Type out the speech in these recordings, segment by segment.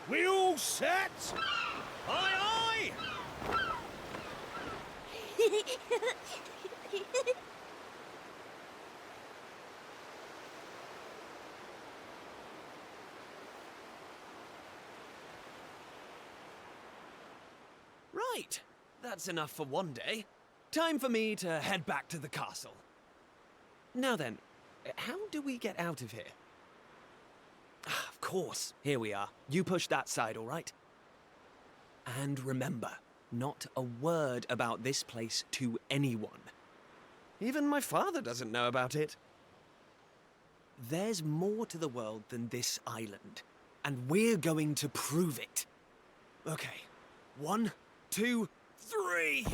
We all set? Aye, aye! Right, that's enough for one day. Time for me to head back to the castle. Now then, how do we get out of here? Ah, of course, here we are. You push that side, all right? And remember, not a word about this place to anyone. Even my father doesn't know about it. There's more to the world than this island, and we're going to prove it. Okay, 1, 2, 3!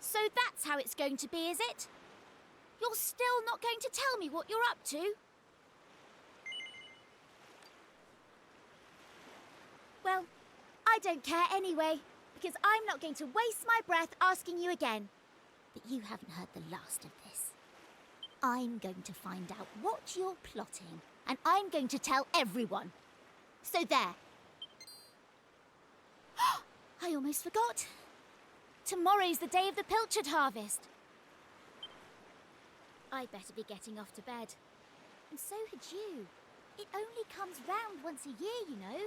So that's how it's going to be, is it? You're still not going to tell me what you're up to? Well, I don't care anyway, because I'm not going to waste my breath asking you again. But you haven't heard the last of this. I'm going to find out what you're plotting, and I'm going to tell everyone. So there. I almost forgot. Tomorrow's the day of the pilchard harvest. I'd better be getting off to bed. And so had you. It only comes round once a year, you know.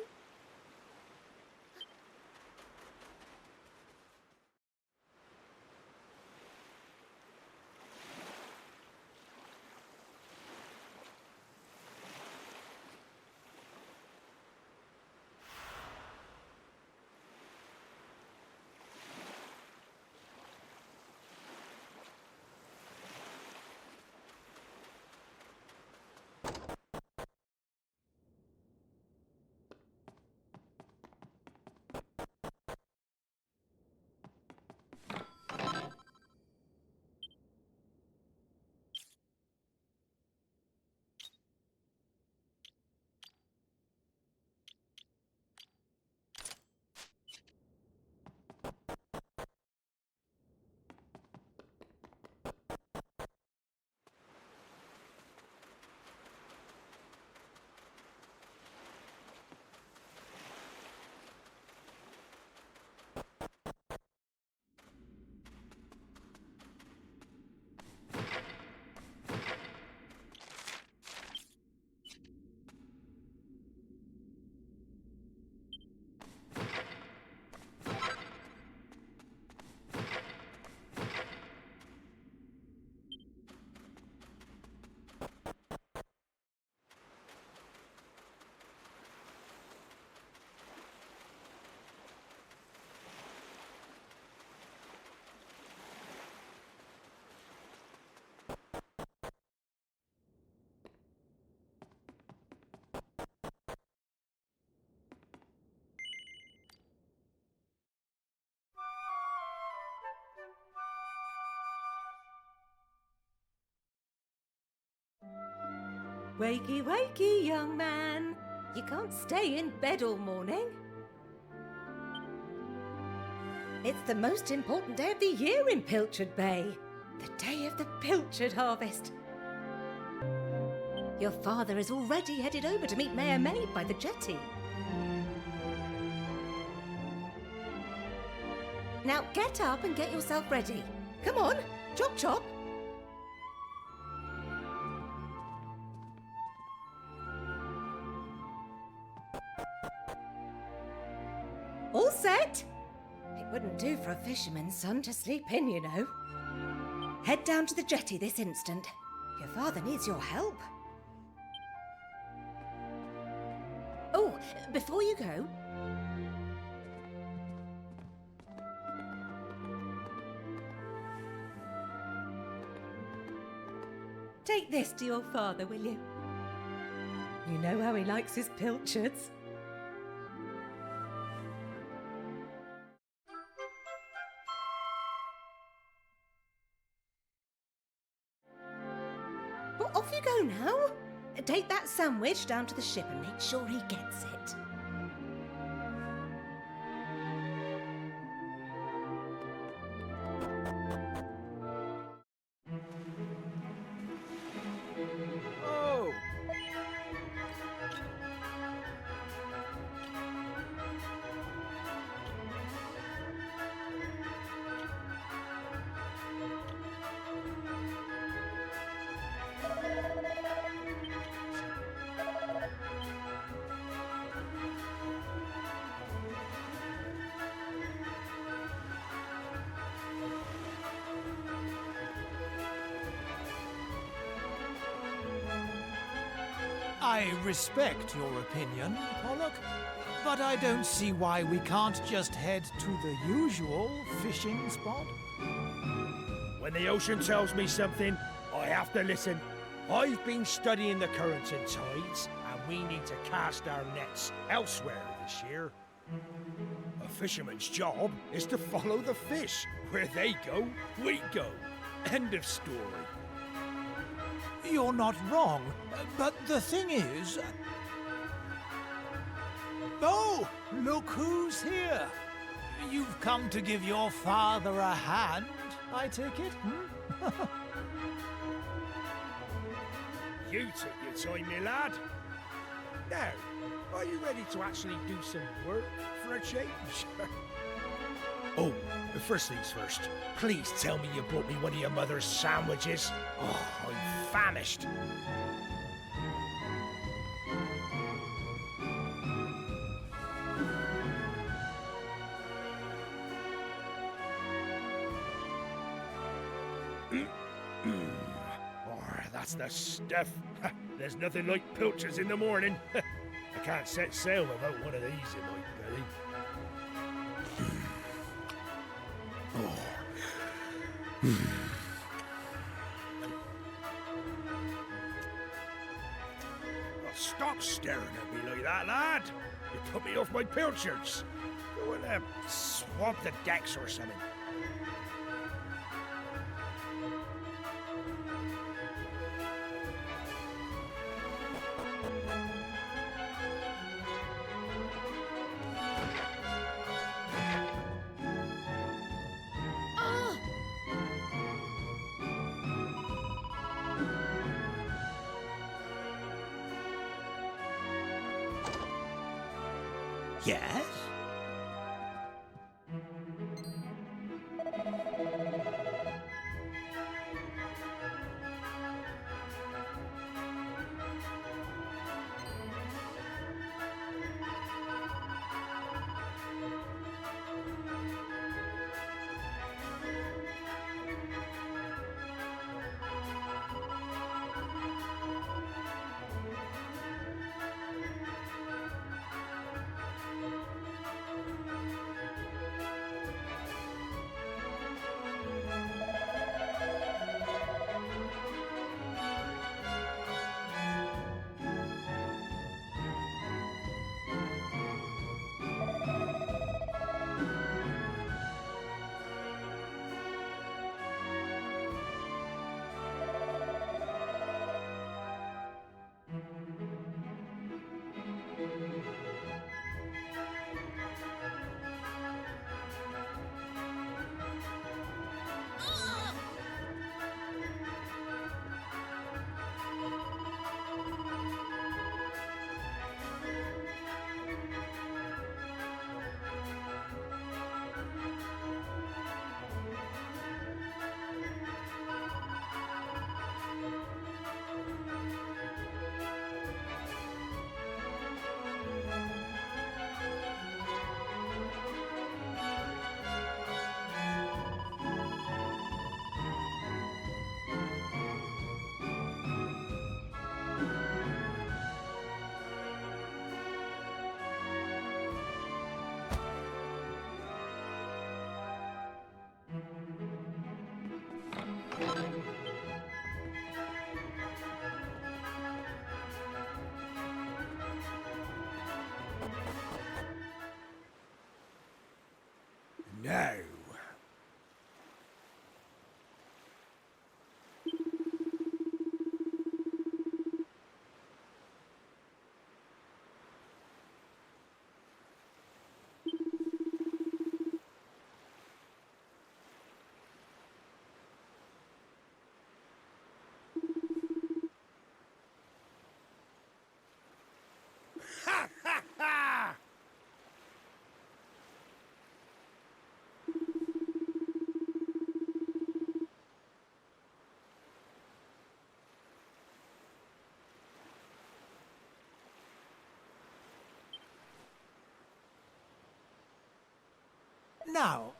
Wakey, wakey, young man. You can't stay in bed all morning. It's the most important day of the year in Pilchard Bay. The day of the pilchard harvest. Your father is already headed over to meet Mayor Maid by the jetty. Now get up and get yourself ready. Come on, chop chop. All set? It wouldn't do for a fisherman's son to sleep in, you know. Head down to the jetty this instant. Your father needs your help. Oh, before you go... take this to your father, will you? You know how he likes his pilchards. Well, off you go now. Take that sandwich down to the ship and make sure he gets it. Oh! I respect your opinion, Pollock, but I don't see why we can't just head to the usual fishing spot. When the ocean tells me something, I have to listen. I've been studying the currents and tides, and we need to cast our nets elsewhere this year. A fisherman's job is to follow the fish. Where they go, we go. End of story. You're not wrong, but the thing is... Oh, look who's here. You've come to give your father a hand, I take it? You took your time, my lad. Now, are you ready to actually do some work for a change? Oh, first things first. Please tell me you brought me one of your mother's sandwiches. Oh, I'm famished. Oh, that's the stuff. There's nothing like pilchards in the morning. I can't set sail without one of these in my belly. Oh, stop staring at me like that, lad. You put me off my pilchards. Go in there, swamp the decks or something. Yes? Now,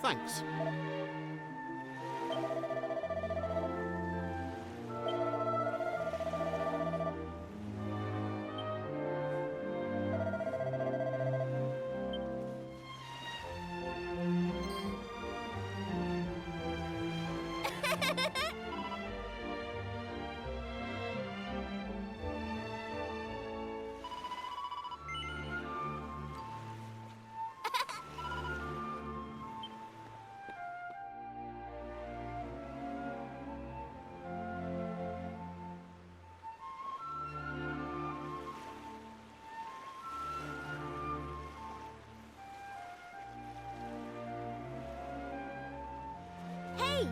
Thanks. Hey!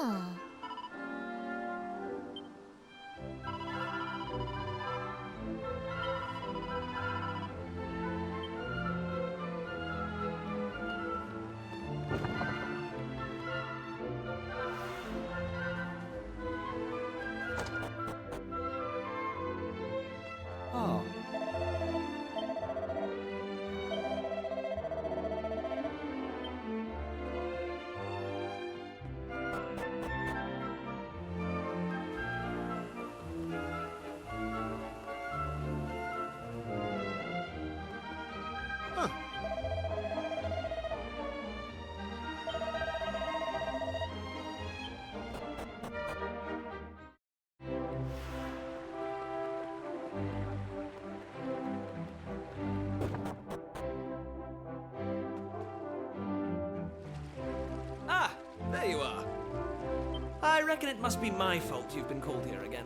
Ah. Oh. Huh. Ah, there you are. I reckon it must be my fault you've been called here again.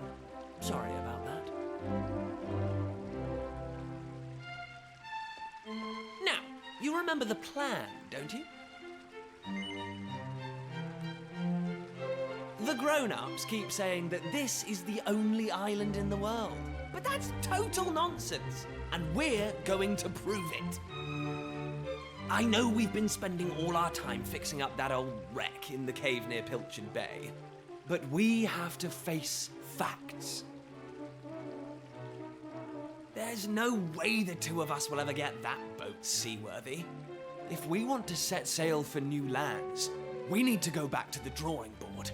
Sorry about that. Now, you remember the plan, don't you? The grown-ups keep saying that this is the only island in the world. But that's total nonsense, and we're going to prove it. I know we've been spending all our time fixing up that old wreck in the cave near Pilchard Bay, but we have to face facts. There's no way the two of us will ever get that boat seaworthy. If we want to set sail for new lands, we need to go back to the drawing board.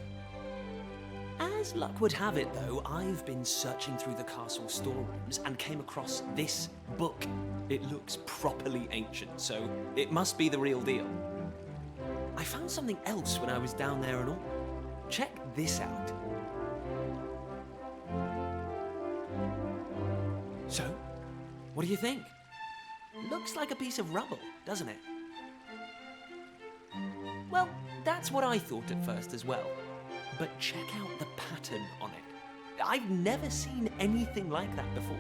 As luck would have it, though, I've been searching through the castle storerooms and came across this book. It looks properly ancient, so it must be the real deal. I found something else when I was down there and all. Check this out. So, what do you think? Looks like a piece of rubble, doesn't it? Well, that's what I thought at first as well. But check out the pattern on it. I've never seen anything like that before.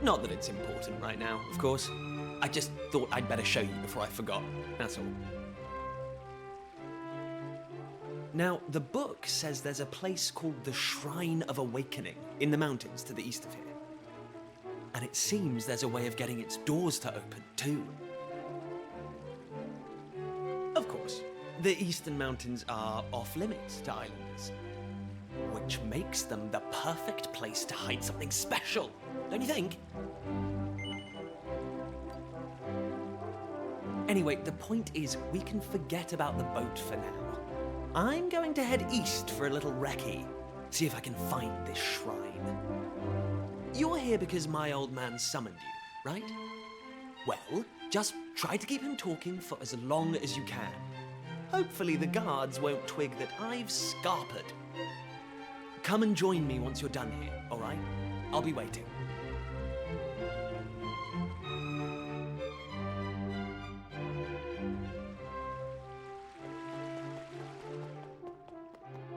Not that it's important right now, of course. I just thought I'd better show you before I forgot, that's all. Now, the book says there's a place called the Shrine of Awakening in the mountains to the east of here. And it seems there's a way of getting its doors to open, too. Of course, the eastern mountains are off-limits to islanders, which makes them the perfect place to hide something special, don't you think? Anyway, the point is, we can forget about the boat for now. I'm going to head east for a little recce, see if I can find this shrine. You're here because my old man summoned you, right? Well, just try to keep him talking for as long as you can. Hopefully the guards won't twig that I've scarpered. Come and join me once you're done here, all right? I'll be waiting.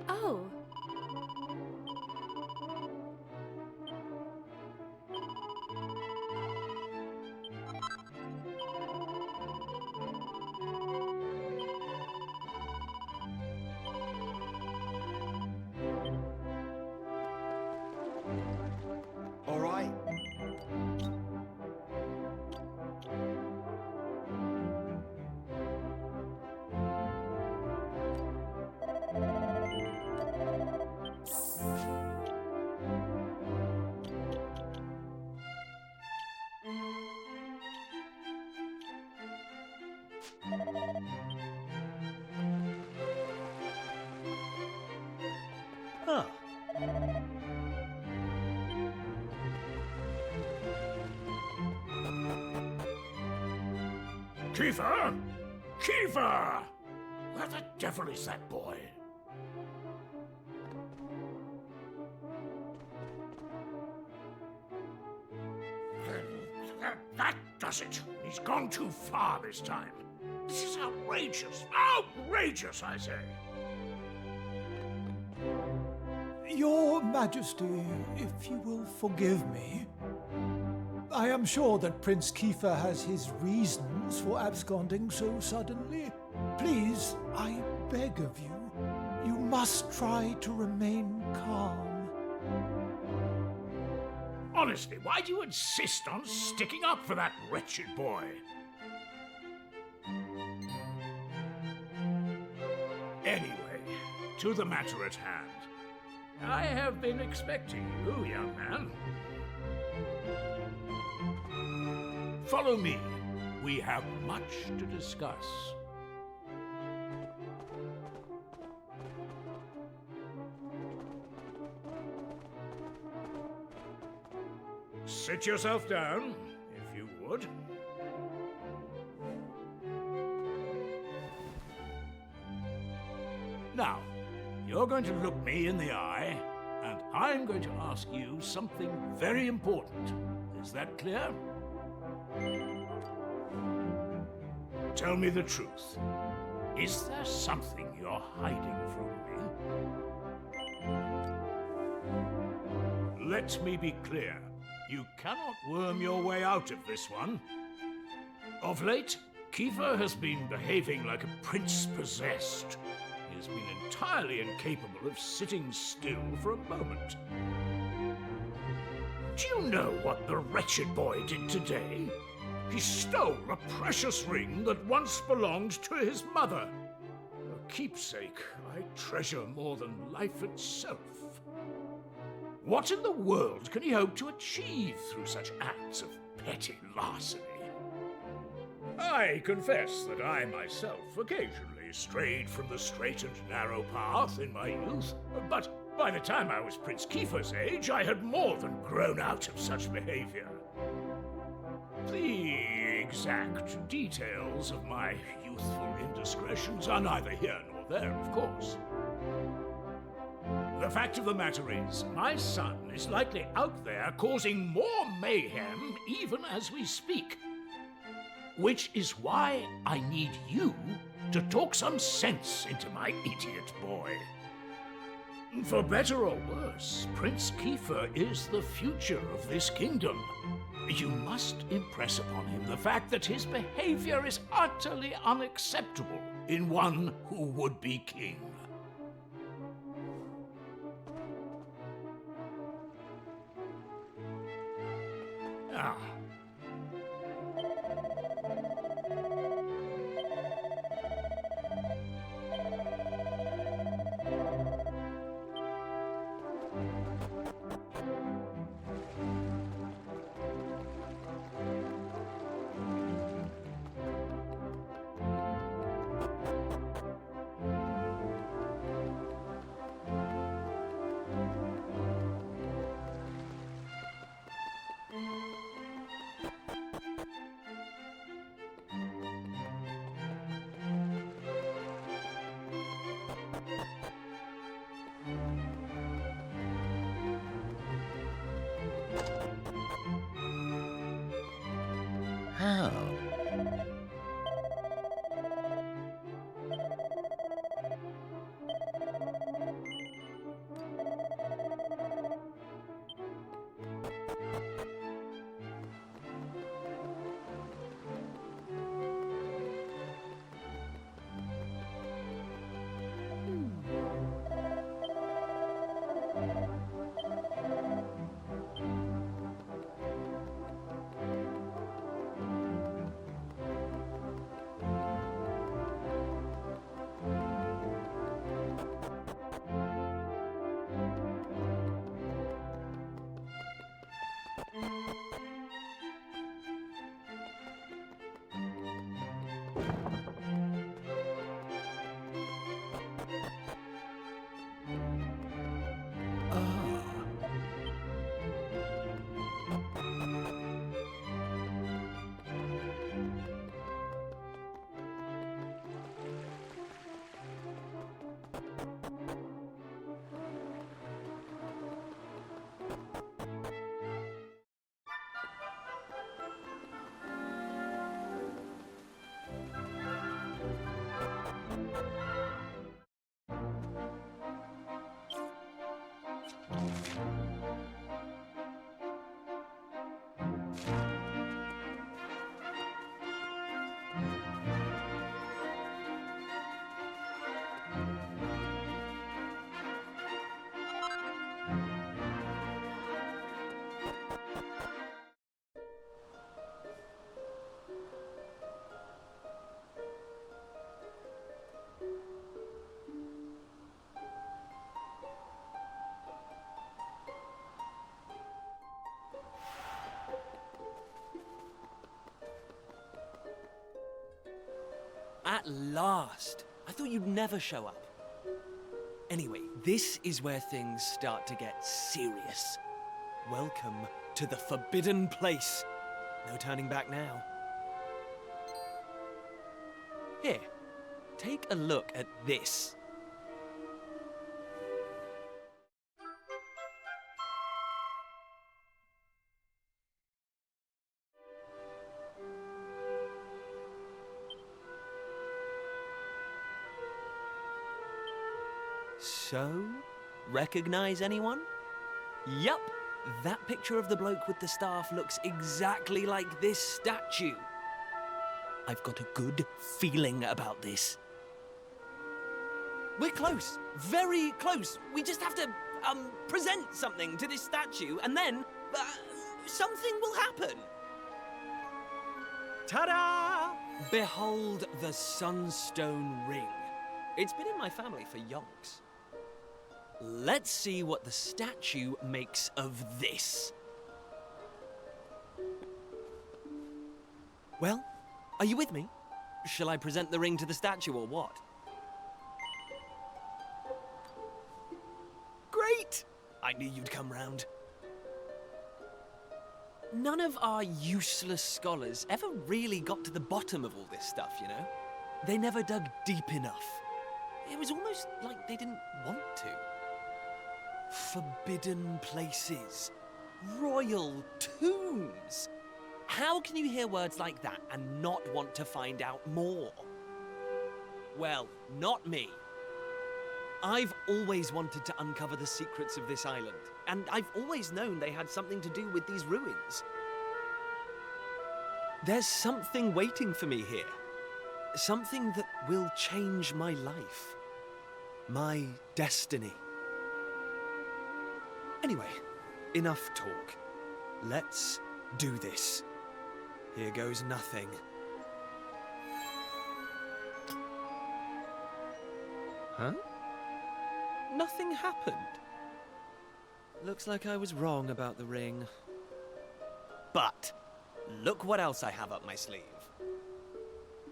Oh. All right. Huh. Kiefer! Kiefer! Where the devil is that boy? That does it. He's gone too far this time. This is outrageous. Outrageous, I say. Your Majesty, if you will forgive me, I am sure that Prince Kiefer has his reasons for absconding so suddenly. Please, I beg of you, you must try to remain calm. Honestly, why do you insist on sticking up for that wretched boy? Anyway, to the matter at hand. I have been expecting you, young man. Follow me. We have much to discuss. Sit yourself down, if you would. Now, you're going to look me in the eye, and I'm going to ask you something very important. Is that clear? Tell me the truth. Is there something you're hiding from me? Let me be clear. You cannot worm your way out of this one. Of late, Kiefer has been behaving like a prince possessed. He has been entirely incapable of sitting still for a moment. Do you know what the wretched boy did today? He stole a precious ring that once belonged to his mother. A keepsake I treasure more than life itself. What in the world can he hope to achieve through such acts of petty larceny? I confess that I myself occasionally strayed from the straight and narrow path in my youth, but by the time I was Prince Kiefer's age, I had more than grown out of such behavior. The exact details of my youthful indiscretions are neither here nor there, of course. The fact of the matter is, my son is likely out there causing more mayhem even as we speak. Which is why I need you to talk some sense into my idiot boy. For better or worse, Prince Kiefer is the future of this kingdom. You must impress upon him the fact that his behavior is utterly unacceptable in one who would be king. Ah. How? At last! I thought you'd never show up. Anyway, this is where things start to get serious. Welcome to the Forbidden Place. No turning back now. Here, take a look at this. So, recognize anyone? Yup, that picture of the bloke with the staff looks exactly like this statue. I've got a good feeling about this. We're close, very close. We just have to, present something to this statue and then, something will happen. Ta-da! Behold the Sunstone Ring. It's been in my family for yonks. Let's see what the statue makes of this. Well, are you with me? Shall I present the ring to the statue or what? I knew you'd come round. None of our useless scholars ever really got to the bottom of all this stuff, you know? They never dug deep enough. It was almost like they didn't want to. Forbidden places. Royal tombs. How can you hear words like that and not want to find out more? Well, not me. I've always wanted to uncover the secrets of this island, and I've always known they had something to do with these ruins. There's something waiting for me here. Something that will change my life. My destiny. Anyway, enough talk. Let's do this. Here goes nothing. Huh? Nothing happened. Looks like I was wrong about the ring. But look what else I have up my sleeve.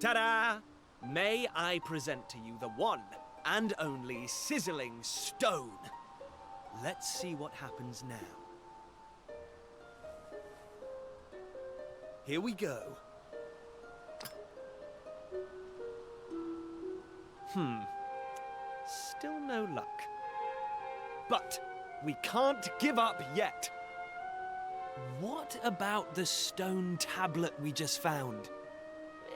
Ta-da! May I present to you the one and only sizzling stone. Let's see what happens now. Here we go. Still no luck. But we can't give up yet. What about the stone tablet we just found?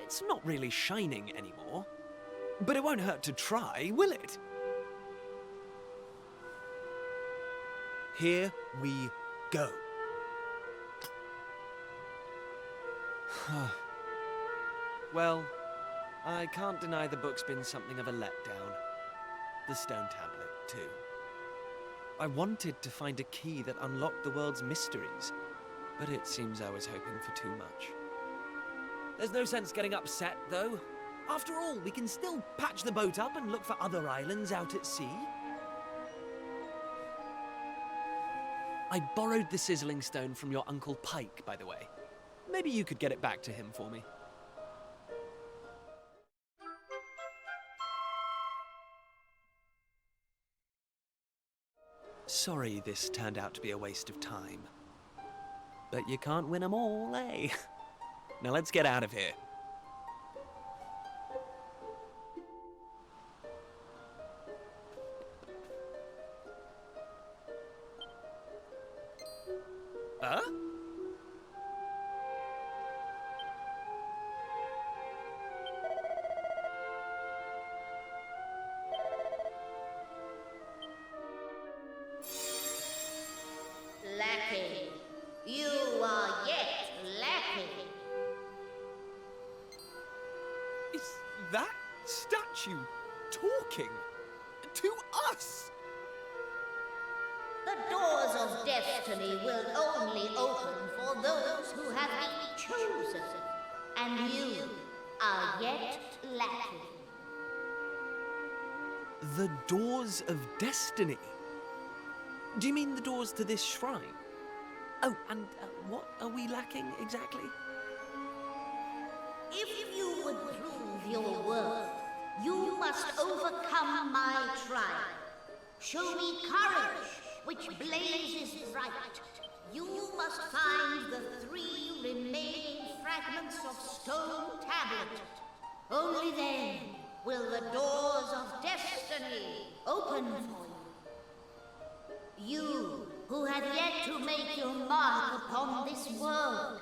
It's not really shining anymore. But it won't hurt to try, will it? Here we go. Well, I can't deny the book's been something of a letdown. The stone tablet, too. I wanted to find a key that unlocked the world's mysteries, but it seems I was hoping for too much. There's no sense getting upset, though. After all, we can still patch the boat up and look for other islands out at sea. I borrowed the sizzling stone from your Uncle Pike, by the way. Maybe you could get it back to him for me. Sorry this turned out to be a waste of time. But you can't win 'em all, eh? Now let's get out of here. Huh? Lacking. You are yet lacking. Is that statue talking to us? The doors of destiny will only open for those who have been chosen, and you are yet lacking. The doors of destiny? Do you mean the doors to this shrine? Oh, and what are we lacking exactly? If you would prove your worth, you must overcome my trial. Show me courage, which blazes bright. You must find the 3 remaining fragments of stone tablet. Only then will the doors of destiny open for you. You, who have yet to make your mark upon this world,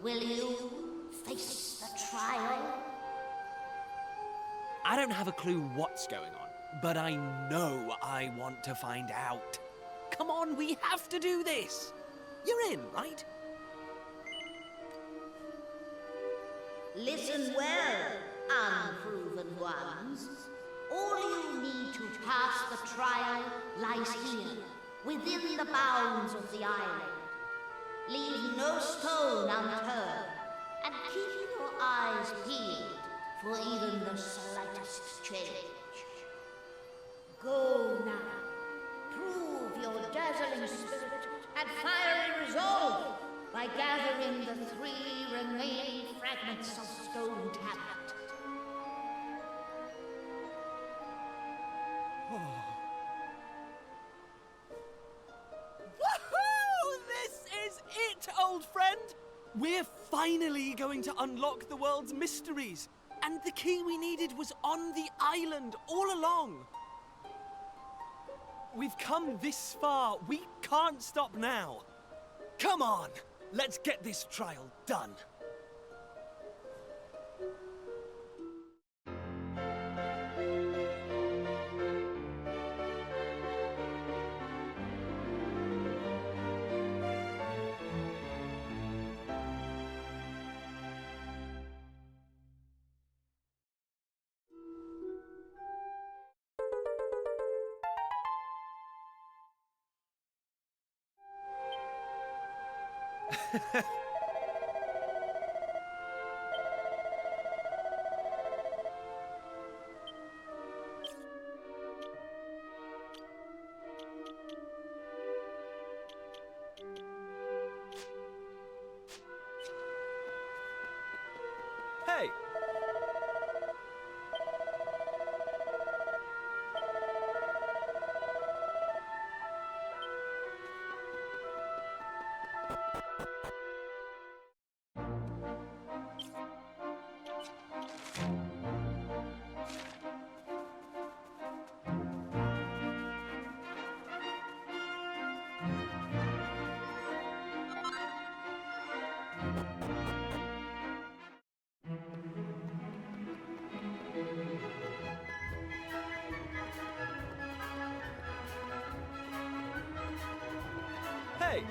will you face the trial? I don't have a clue what's going on, but I know I want to find out. Come on, we have to do this. You're in, right? Listen well, unproven ones. All you need to pass the trial lies here, within the bounds of the island. Leave no stone unturned, and keep your eyes peeled for even the slightest change. Go now. Prove your dazzling spirit and fiery resolve by gathering the 3 remaining fragments of stone tablet. We're finally going to unlock the world's mysteries! And the key we needed was on the island all along! We've come this far, we can't stop now! Come on, let's get this trial done! Hey! Hey!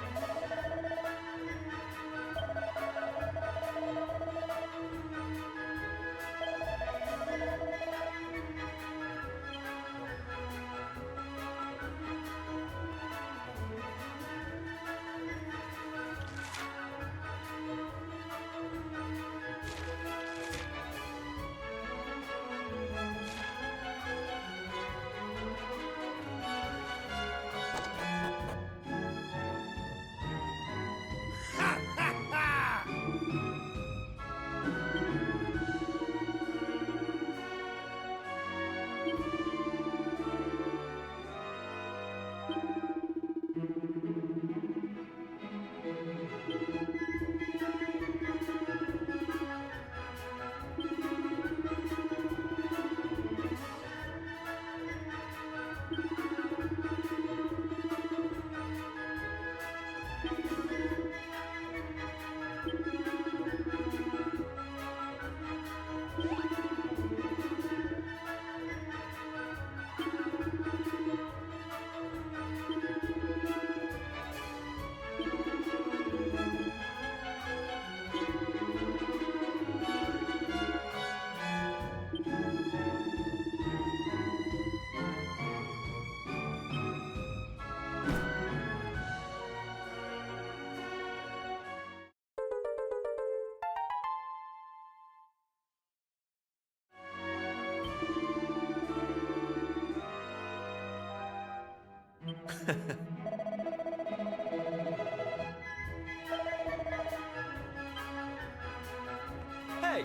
Hey!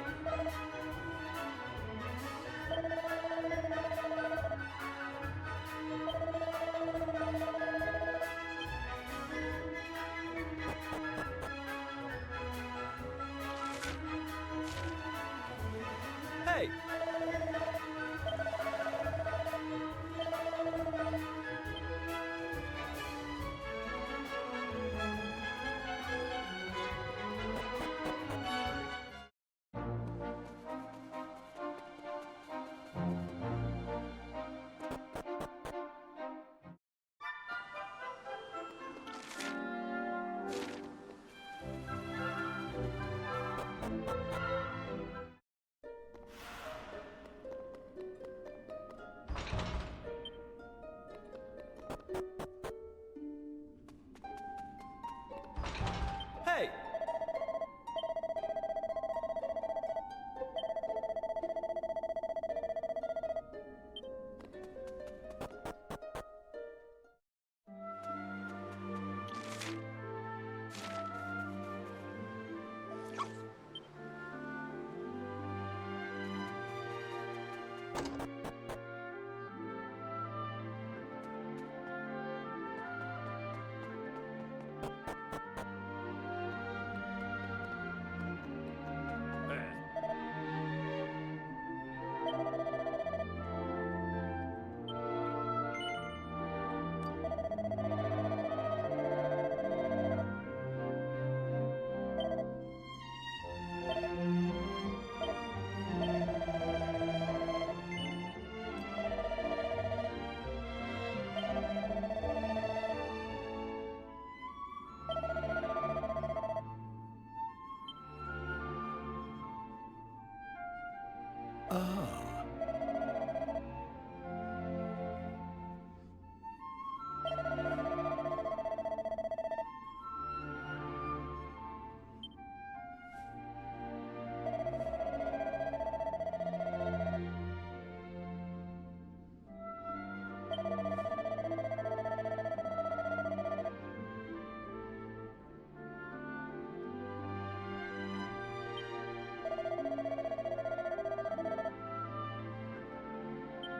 Hey!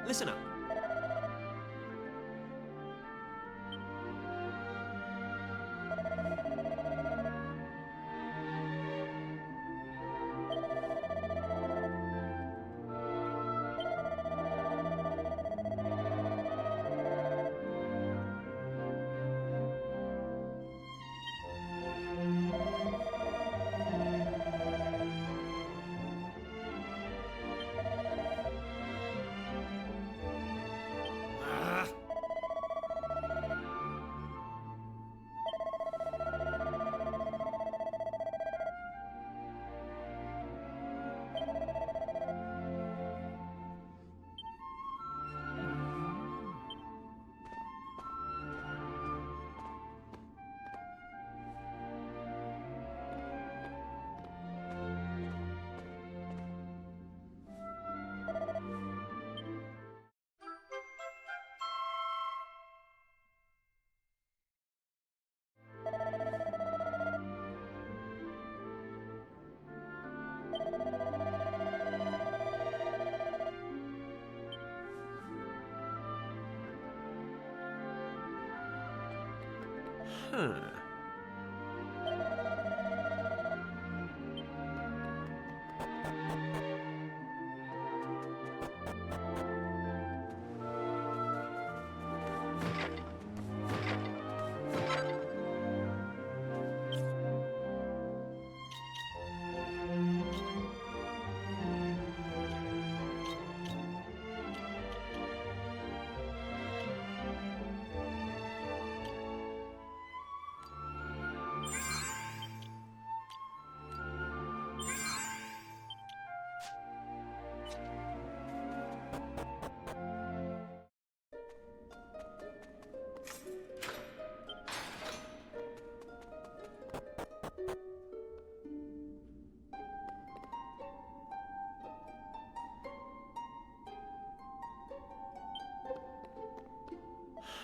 listen up. Huh.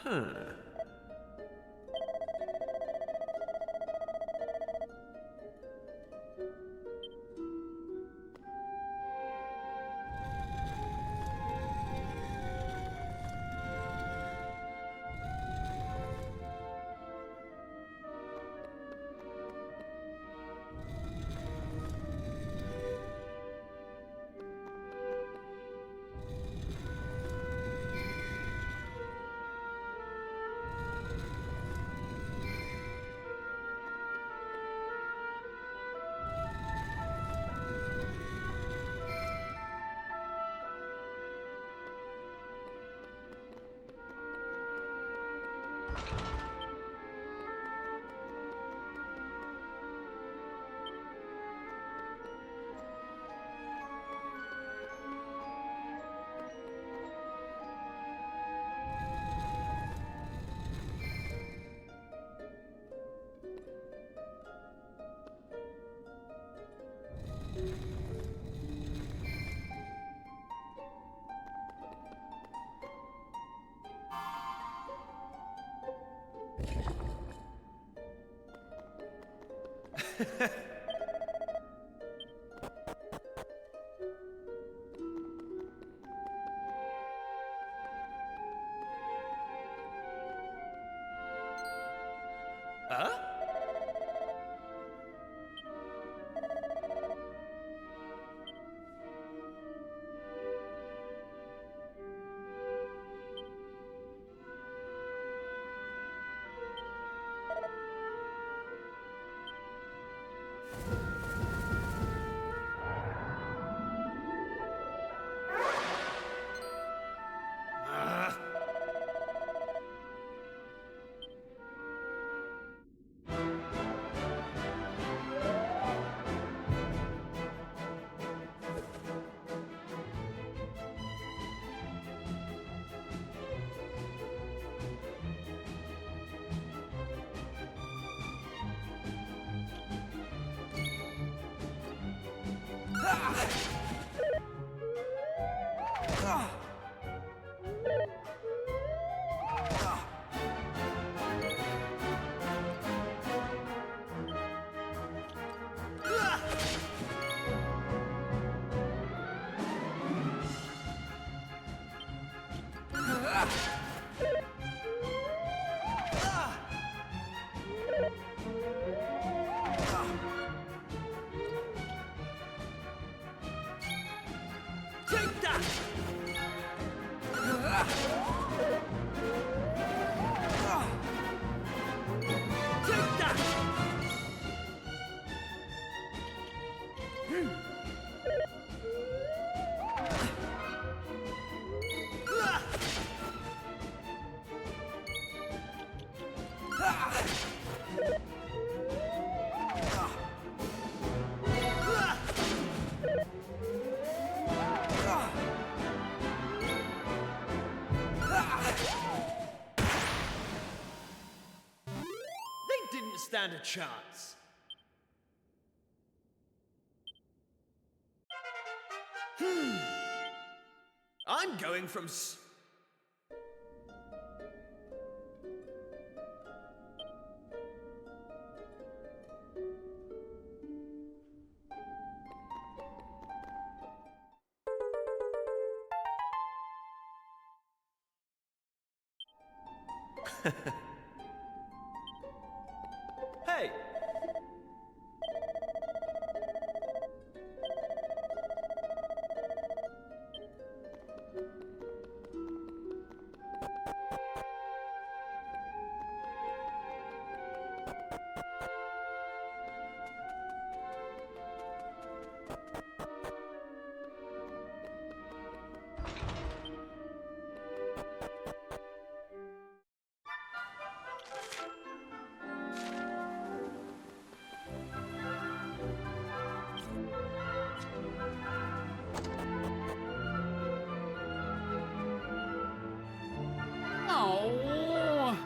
Huh. Huh? They didn't stand a chance. I'm going from Hey! Oh.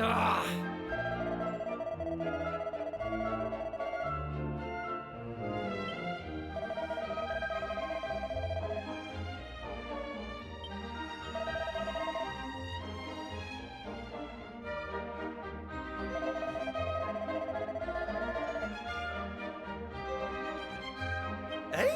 Ah! Eh?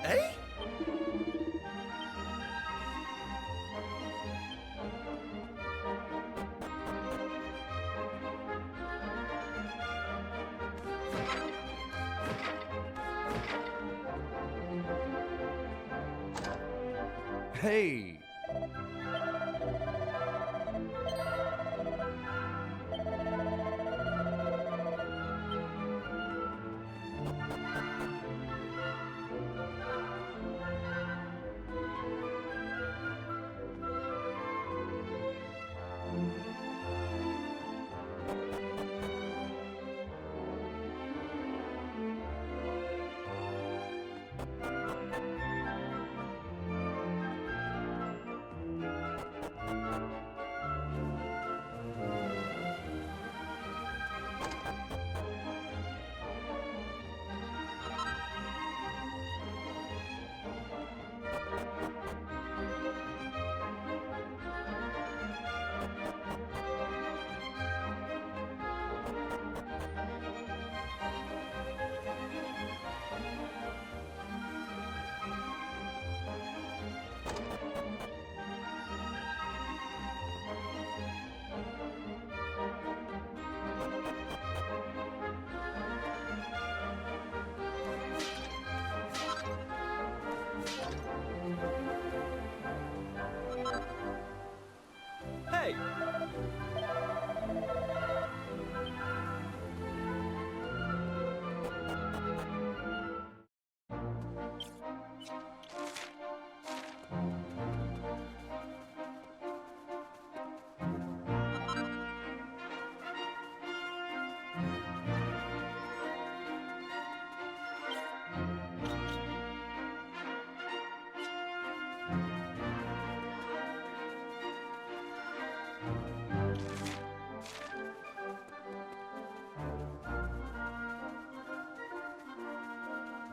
Eh? Hey!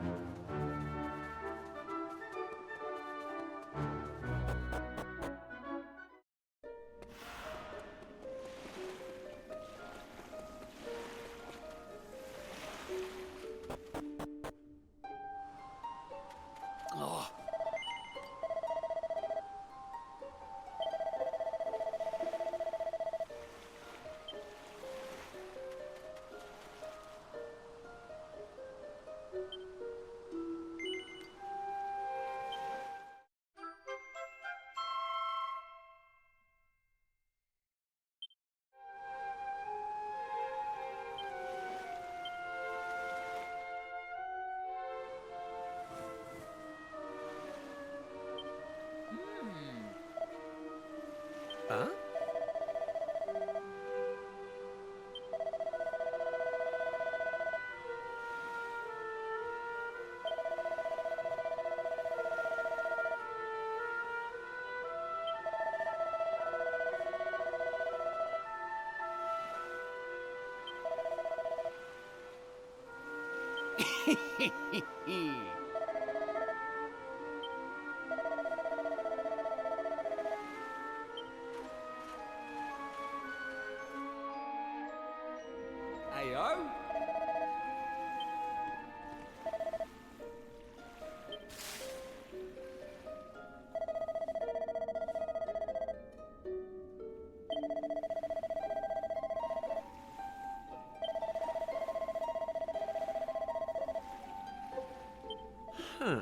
Oh. Huh? Ayo. Huh.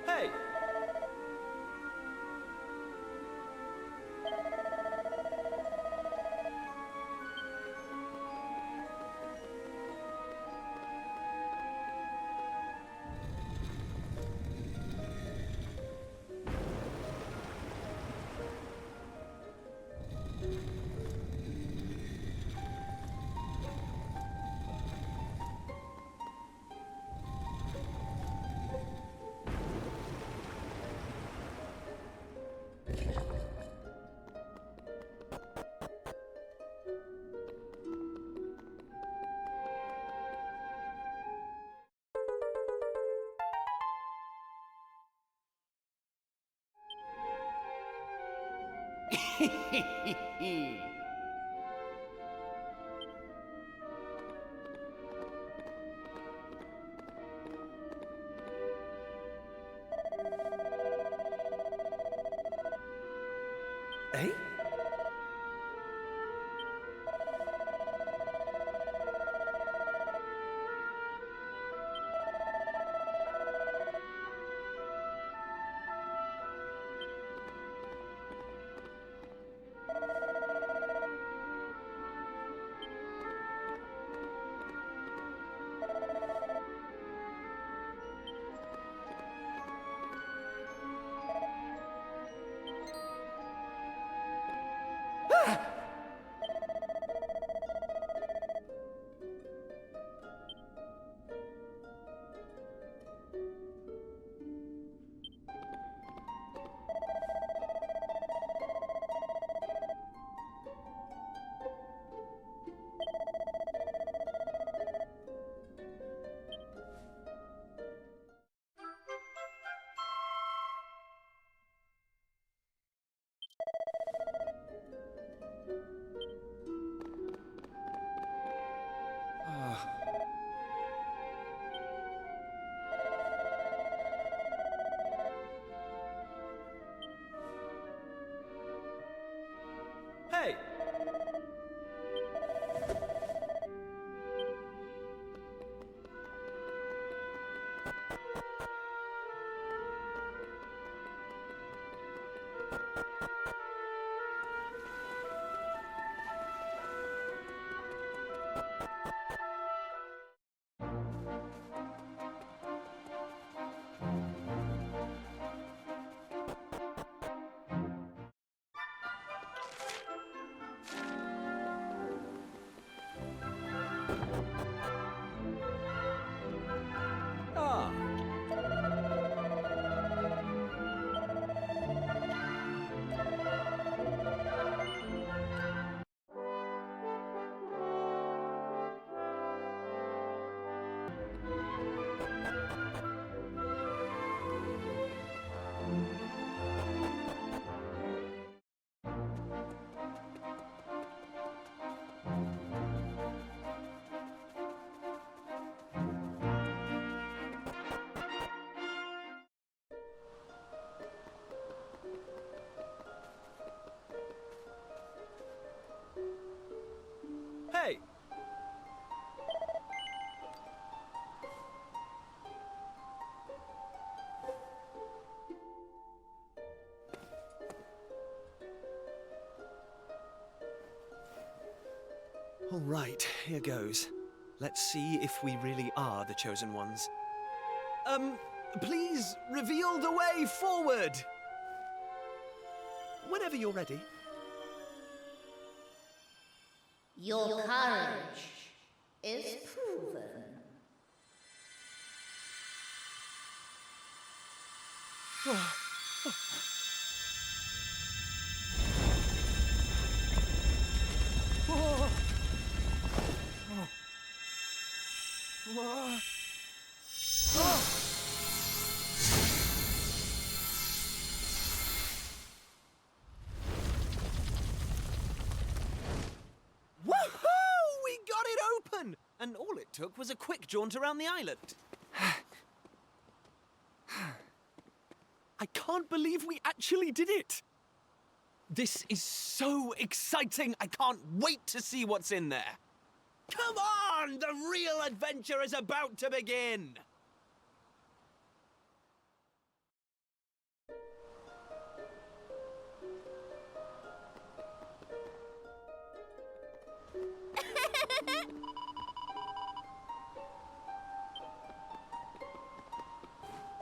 Hey! Eh? Ah. Hey! All right, here goes. Let's see if we really are the chosen ones. Please reveal the way forward! Whenever you're ready. Your courage is proven. Woohoo! We got it open! And all it took was a quick jaunt around the island. I can't believe we actually did it! This is so exciting! I can't wait to see what's in there! Come on! The real adventure is about to begin!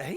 Eh?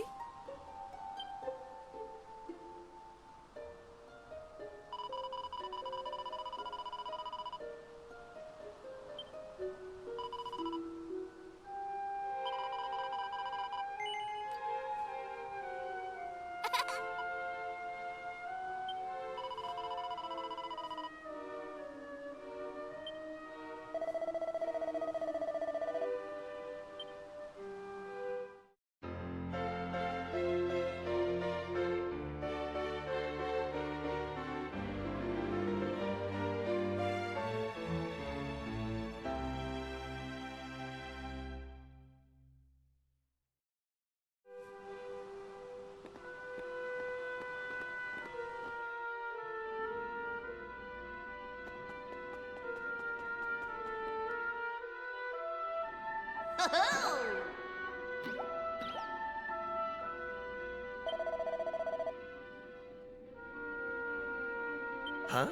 Huh?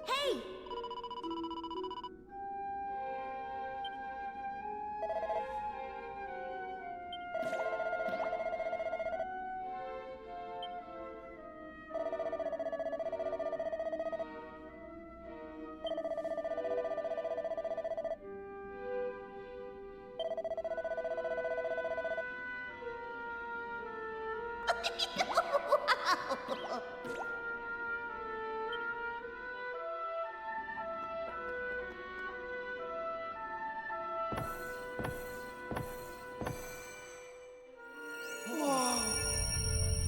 Hey!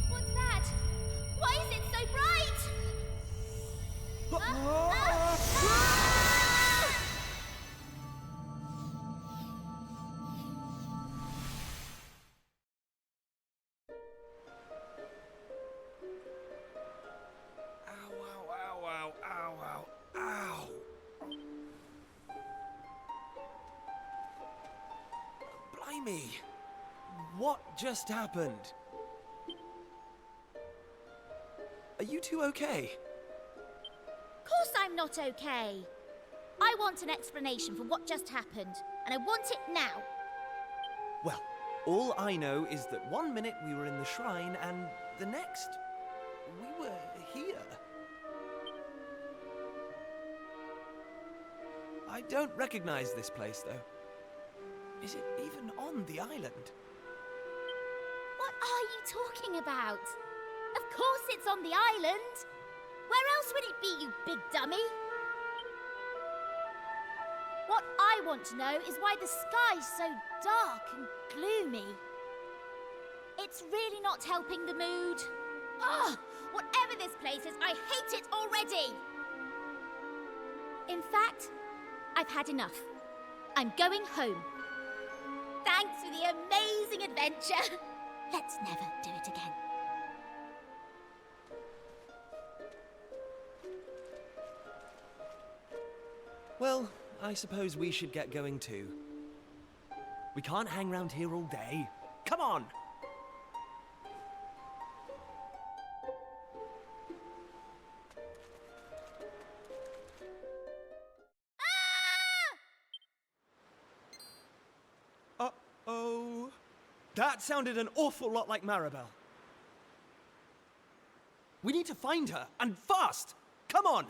What's that? Why is it so bright? ow, ow, ow, ow. Blimey! What just happened? Are you two okay? Of course I'm not okay. I want an explanation for what just happened, and I want it now. Well, all I know is that one minute we were in the shrine, and the next, we were here. I don't recognize this place, though. Is it even on the island? What are you talking about? Of course it's on the island. Where else would it be, you big dummy? What I want to know is why the sky's so dark and gloomy. It's really not helping the mood. Ugh! Whatever this place is, I hate it already! In fact, I've had enough. I'm going home. Thanks for the amazing adventure. Let's never do it again. Well, I suppose we should get going too. We can't hang around here all day. Come on! Uh-oh. That sounded an awful lot like Maribel. We need to find her, and fast! Come on!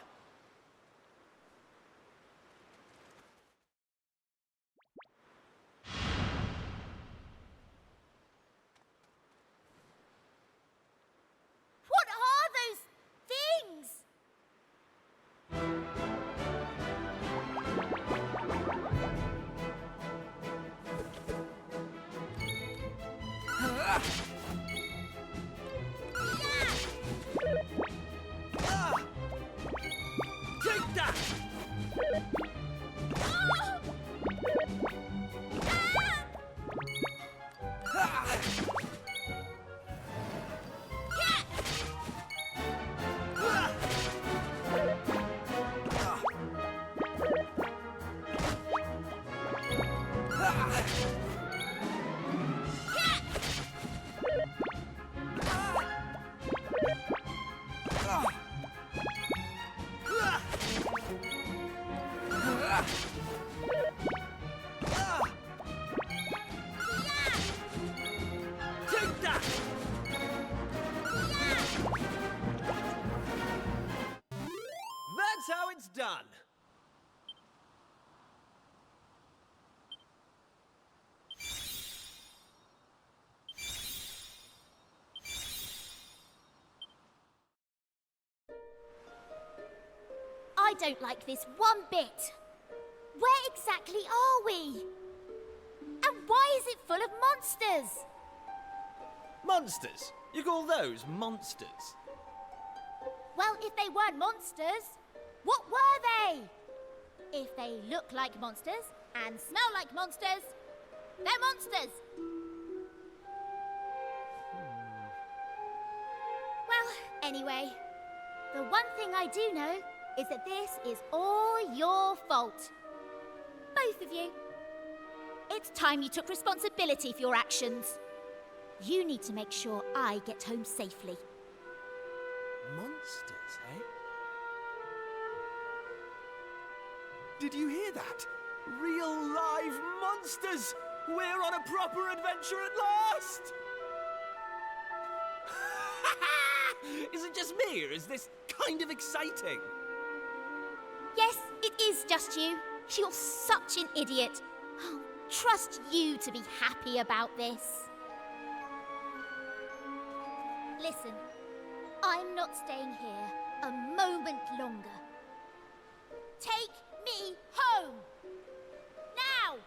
What are those things? Take that! Take that! That's how it's done. I don't like this one bit. Where exactly are we? And why is it full of monsters? Monsters? You call those monsters? Well, if they weren't monsters, what were they? If they look like monsters and smell like monsters, they're monsters. Well, anyway, the one thing I do know is that this is all your fault. Both of you. It's time you took responsibility for your actions. You need to make sure I get home safely. Monsters, eh? Did you hear that? Real live monsters! We're on a proper adventure at last! Is it just me, or is this kind of exciting? Yes, it is just you. You're such an idiot. I'll trust you to be happy about this. Listen, I'm not staying here a moment longer. Take me home! Now!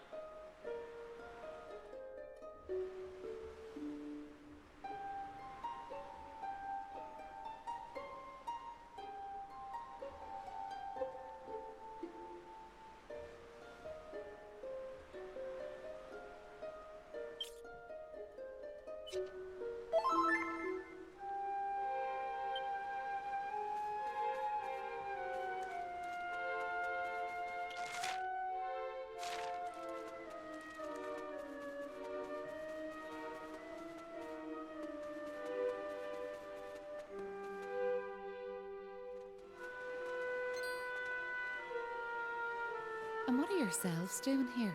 And what are yourselves doing here?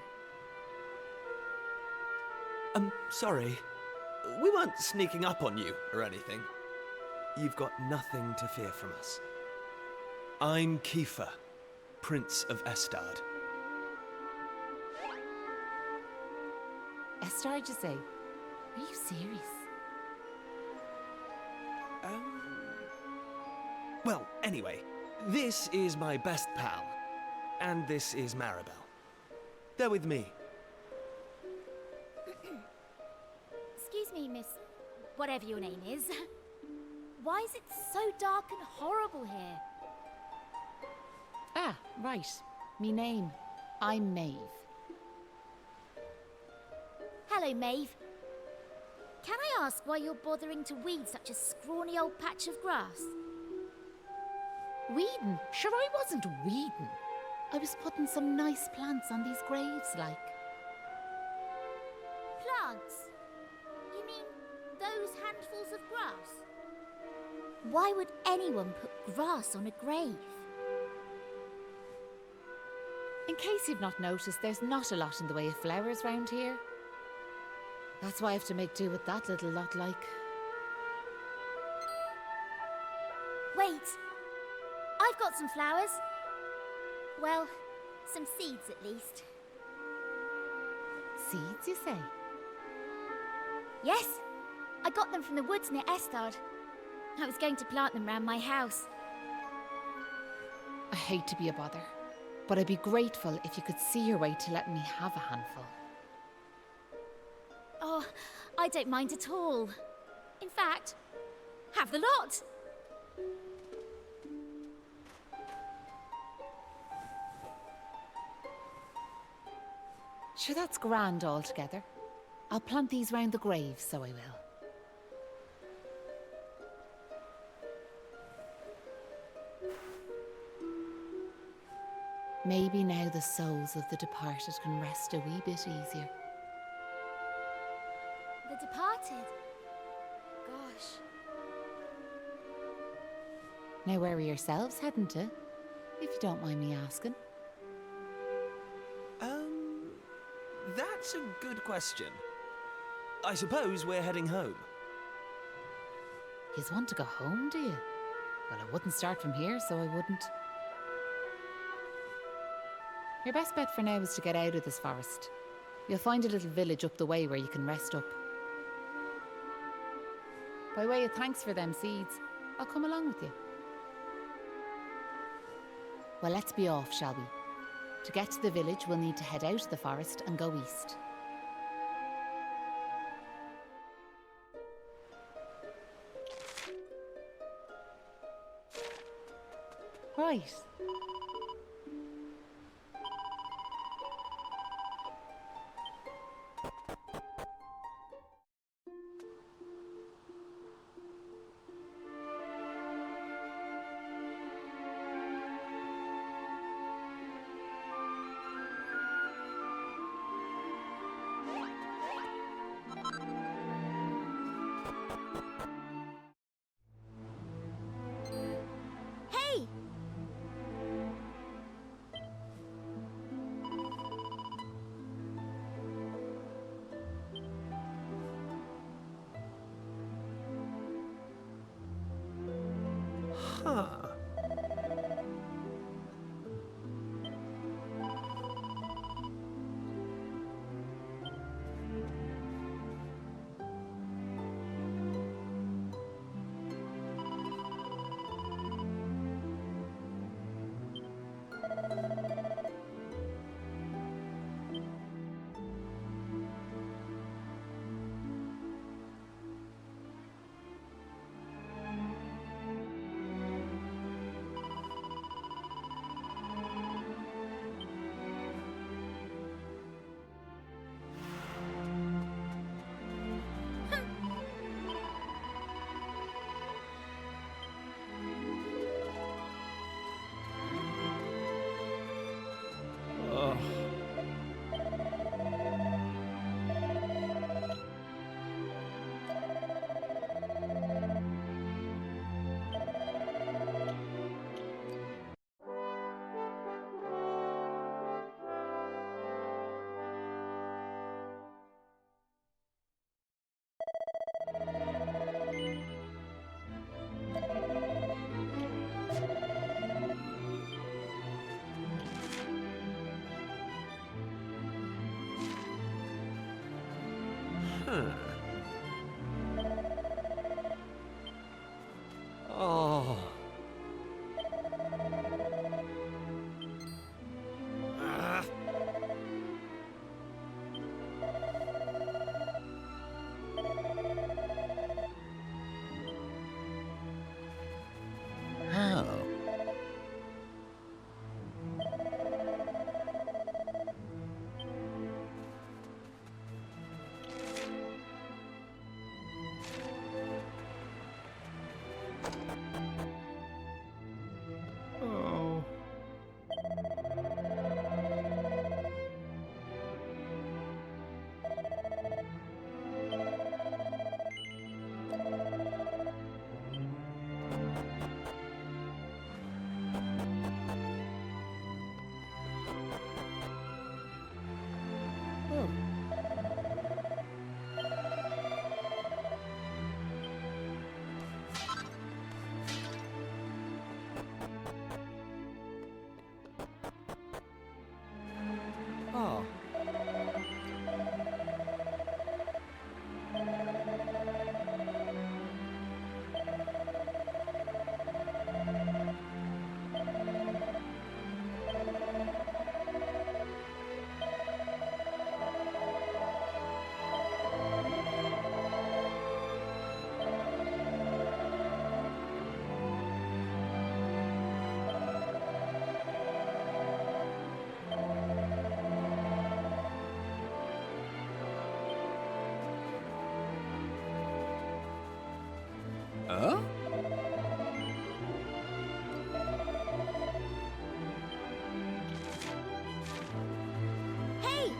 Sorry. We weren't sneaking up on you or anything. You've got nothing to fear from us. I'm Kiefer, Prince of Estard. Estard, you say? Are you serious? Well, anyway, this is my best pal, and this is Maribel. They're with me. Excuse me, miss... whatever your name is. Why is it so dark and horrible here? Ah, right. Me name. I'm Maeve. Hello, Maeve. Can I ask why you're bothering to weed such a scrawny old patch of grass? Weeding? Sure, I wasn't weeding. I was putting some nice plants on these graves, like. Plants? You mean those handfuls of grass? Why would anyone put grass on a grave? In case you've not noticed, there's not a lot in the way of flowers round here. That's why I have to make do with that little lot, like. Wait! I've got some flowers. Well, some seeds at least. Seeds, you say? Yes, I got them from the woods near Estard. I was going to plant them round my house. I hate to be a bother, but I'd be grateful if you could see your way to letting me have a handful. Oh, I don't mind at all. In fact, have the lot. Sure, that's grand altogether. I'll plant these round the grave, so I will. Maybe now the souls of the departed can rest a wee bit easier. The departed? Gosh. Now where are yourselves heading to? If you don't mind me asking. That's a good question. I suppose we're heading home. Yous want to go home, do you? Well, I wouldn't start from here, so I wouldn't. Your best bet for now is to get out of this forest. You'll find a little village up the way where you can rest up. By way of thanks for them seeds, I'll come along with you. Well, let's be off, shall we? To get to the village, we'll need to head out of the forest and go east. Right. Hey! Huh. Huh. Oh. Ah. How? Oh. Oh. Huh? Hey!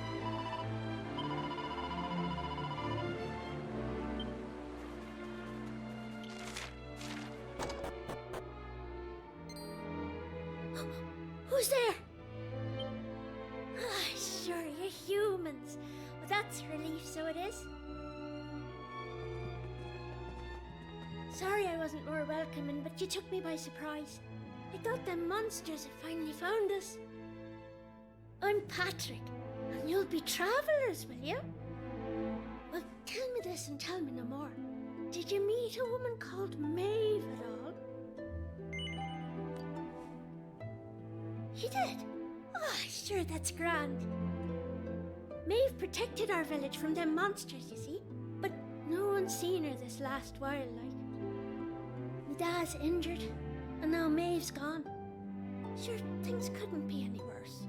Who's there? Sure, you're humans. Well, that's a relief, so it is. Sorry I wasn't more welcoming, but you took me by surprise. I thought them monsters had finally found us. I'm Patrick, and you'll be travellers, will you? Well, tell me this and tell me no more. Did you meet a woman called Maeve at all? You did? Oh, sure, that's grand. Maeve protected our village from them monsters, you see. But no one's seen her this last while, like. My dad's injured, and now Maeve's gone. Sure, things couldn't be any worse.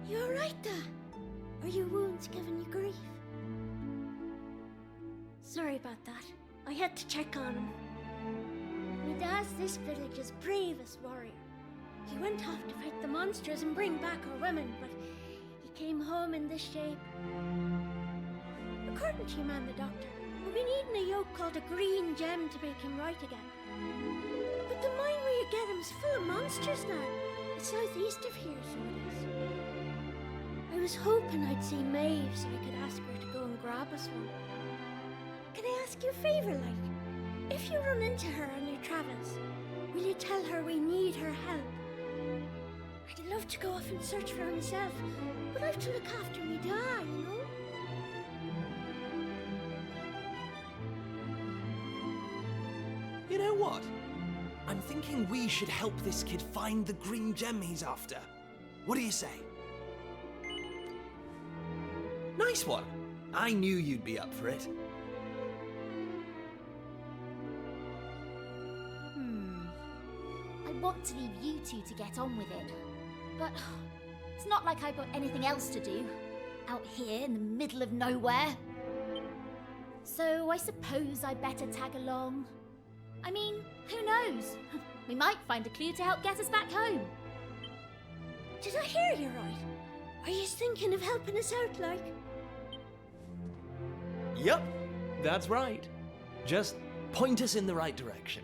You alright, Dad? Are your wounds giving you grief? Sorry about that. I had to check on him. My dad's this village's bravest warrior. He went off to fight the monsters and bring back our women, but he came home in this shape. According to your man, the doctor, we'll be needing a yoke called a green gem to make him right again. But the mine where you get him's full of monsters now. It's southeast of here, so it is. I was hoping I'd see Maeve so I could ask her to go and grab us one. Can I ask you a favour, like? If you run into her on your travels, will you tell her we need her help? I'd love to go off and search for her myself, but I've to look after me dad, you know? You know what? I'm thinking we should help this kid find the green gem he's after. What do you say? Nice one. I knew you'd be up for it. I want to leave you two to get on with it. But it's not like I've got anything else to do. Out here in the middle of nowhere. So I suppose I better tag along. I mean, who knows? We might find a clue to help get us back home. Did I hear you right? Are you thinking of helping us out, like? Yep, that's right. Just point us in the right direction.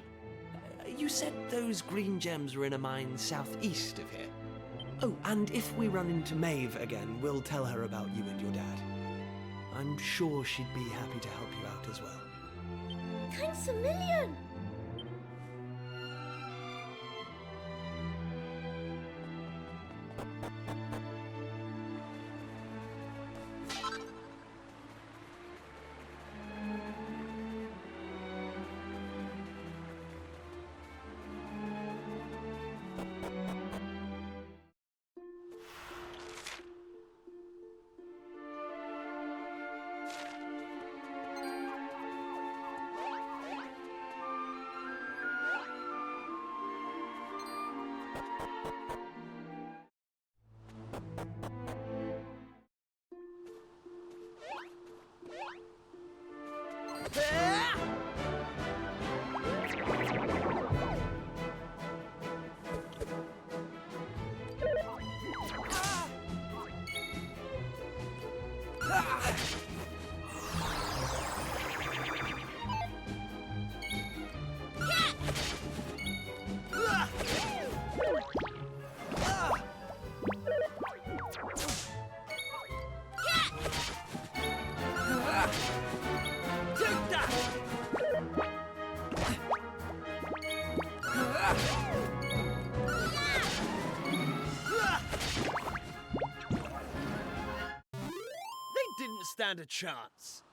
You said those green gems were in a mine southeast of here. Oh, and if we run into Maeve again, we'll tell her about you and your dad. I'm sure she'd be happy to help you out as well. Thanks a million! They didn't stand a chance.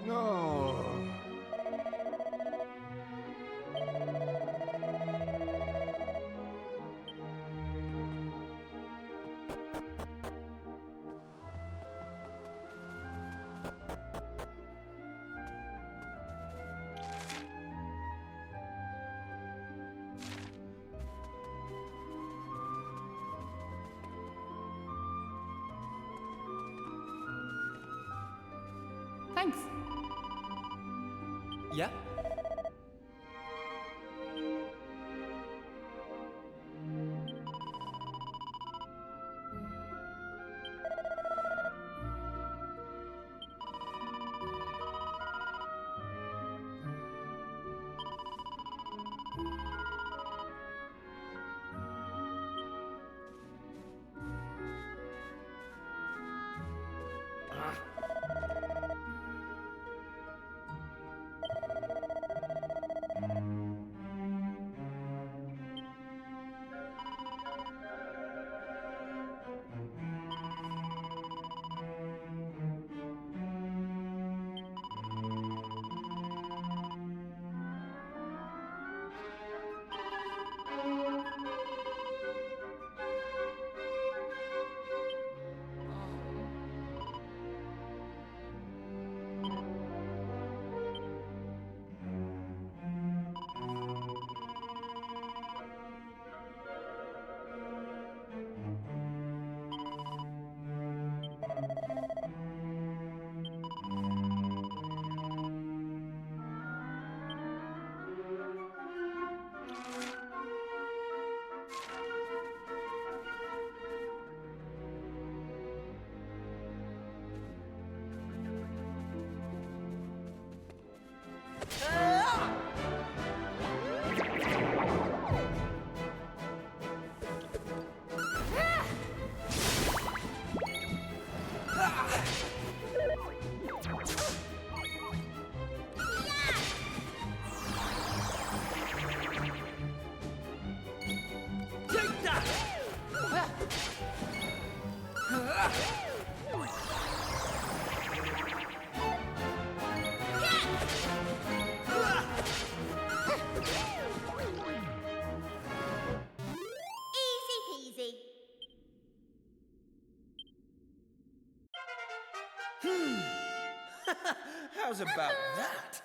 No. Thanks. Yeah? How's about that?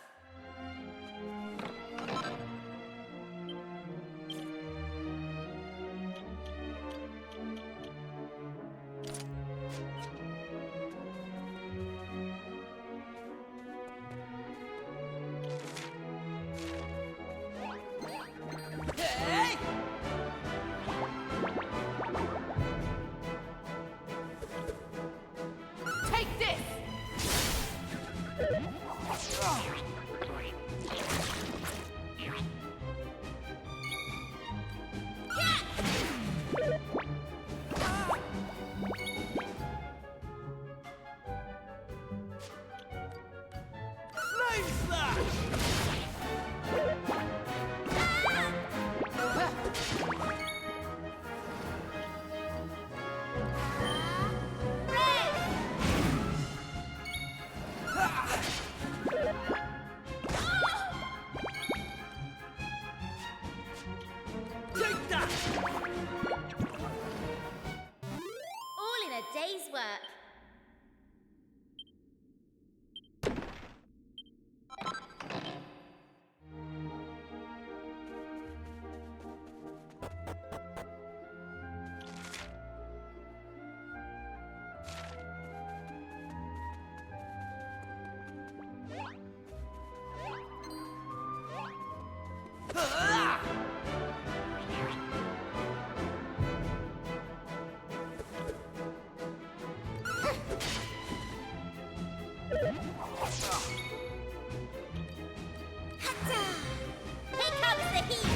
Hey! Take this! Take that! All in a day's work. Here comes the heat!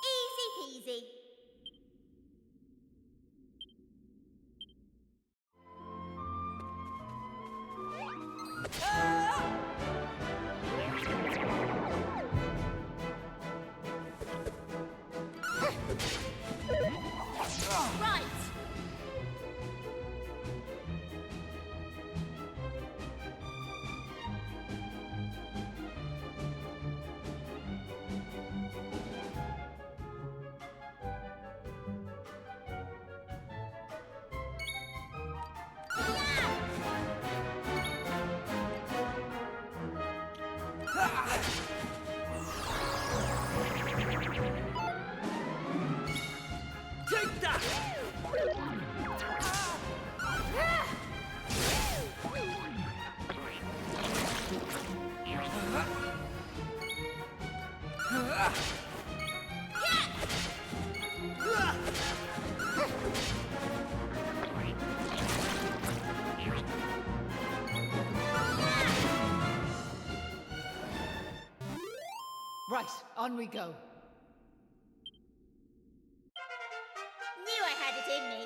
Easy peasy. Right. Take that! Right, on we go. Knew I had it in me.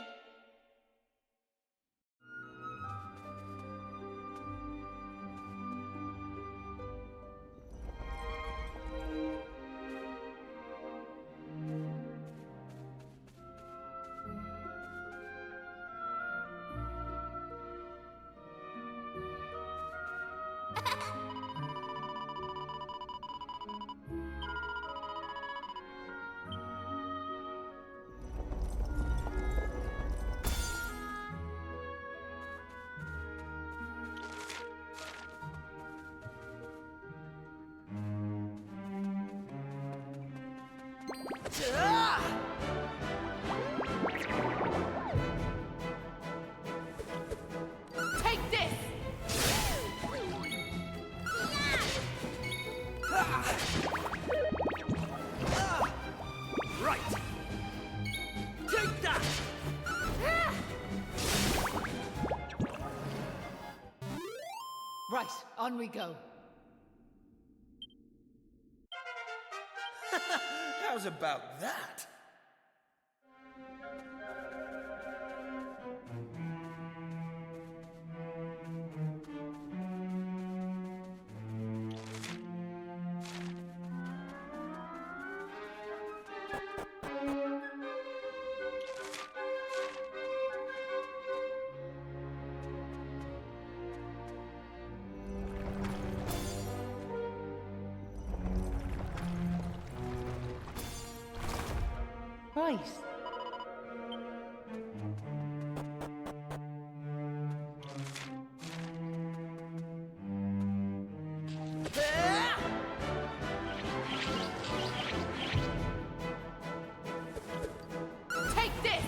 Take this! Right! Take that! Right, on we go. How's about that? Right. Take this!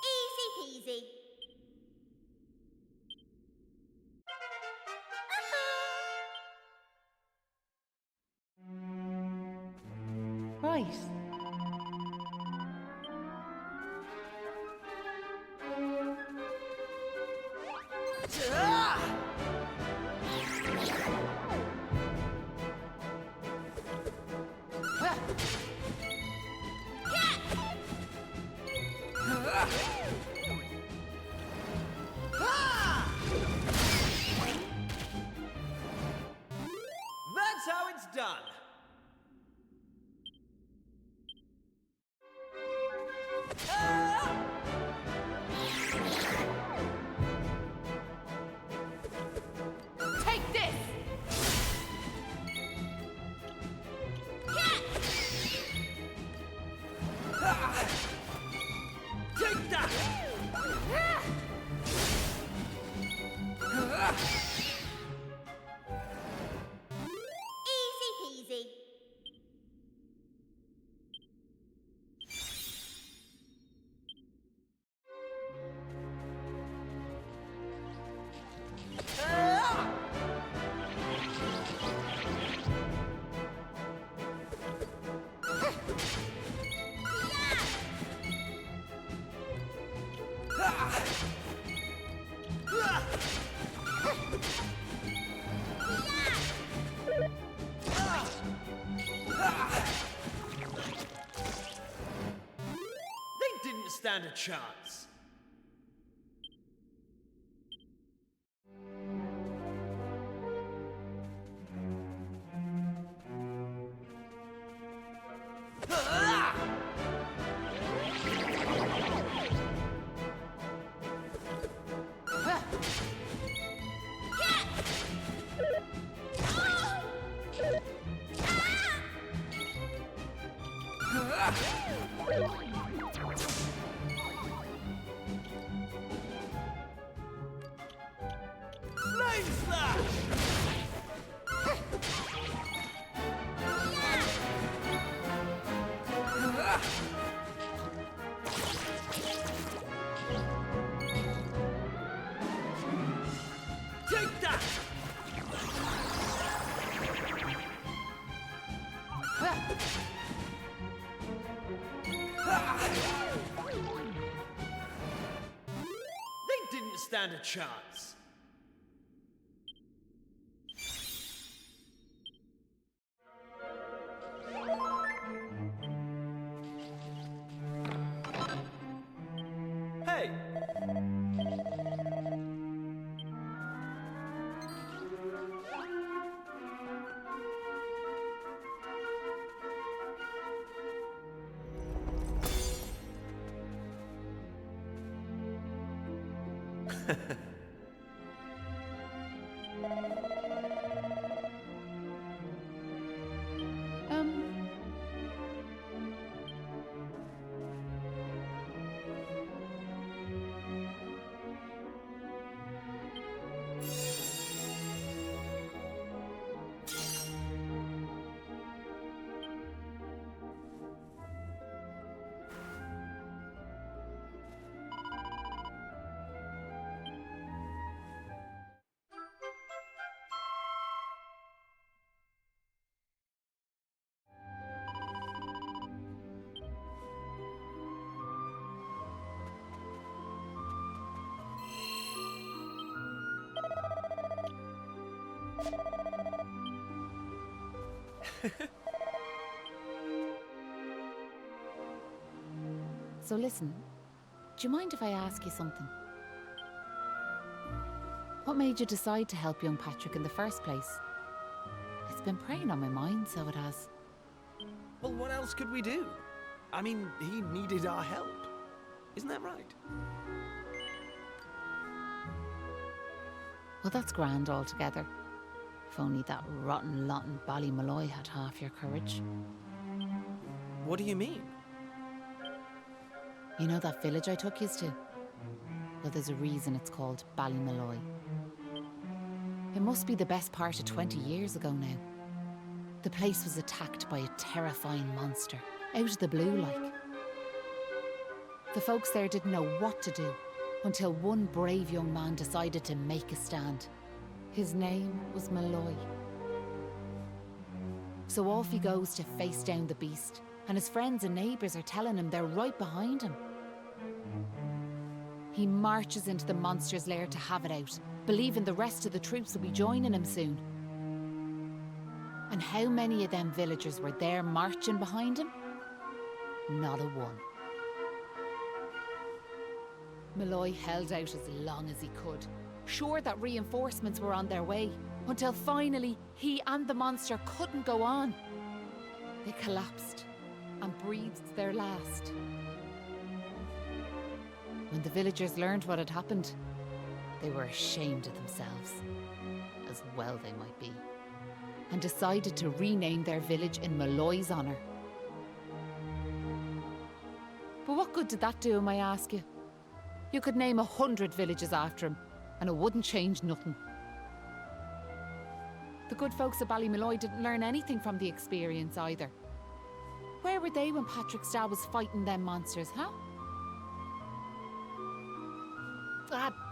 Easy peasy. Right. That's how it's done. Take this! Take that! Easy peasy. They didn't stand a chance. Flame slash! Take that! They didn't stand a chance. Hey! So listen, do you mind if I ask you something? What made you decide to help young Patrick in the first place? It's been preying on my mind, so it has. Well, what else could we do? I mean, he needed our help. Isn't that right? Well, that's grand altogether. If only that rotten lot in Ballymalloy had half your courage. What do you mean? You know that village I took yous to? Well, there's a reason it's called Ballymalloy. It must be the best part of 20 years ago now. The place was attacked by a terrifying monster, out of the blue like. The folks there didn't know what to do until one brave young man decided to make a stand. His name was Malloy. So off he goes to face down the beast, and his friends and neighbours are telling him they're right behind him. He marches into the monster's lair to have it out, believing the rest of the troops will be joining him soon. And how many of them villagers were there marching behind him? Not a one. Malloy held out as long as he could, sure that reinforcements were on their way, until finally he and the monster couldn't go on. They collapsed and breathed their last. When the villagers learned what had happened, they were ashamed of themselves, as well they might be, and decided to rename their village in Malloy's honour. But what good did that do him, I ask you? You could name 100 villages after him, and it wouldn't change nothing. The good folks of Ballymalloy didn't learn anything from the experience either. Where were they when Patrick Starr was fighting them monsters, huh?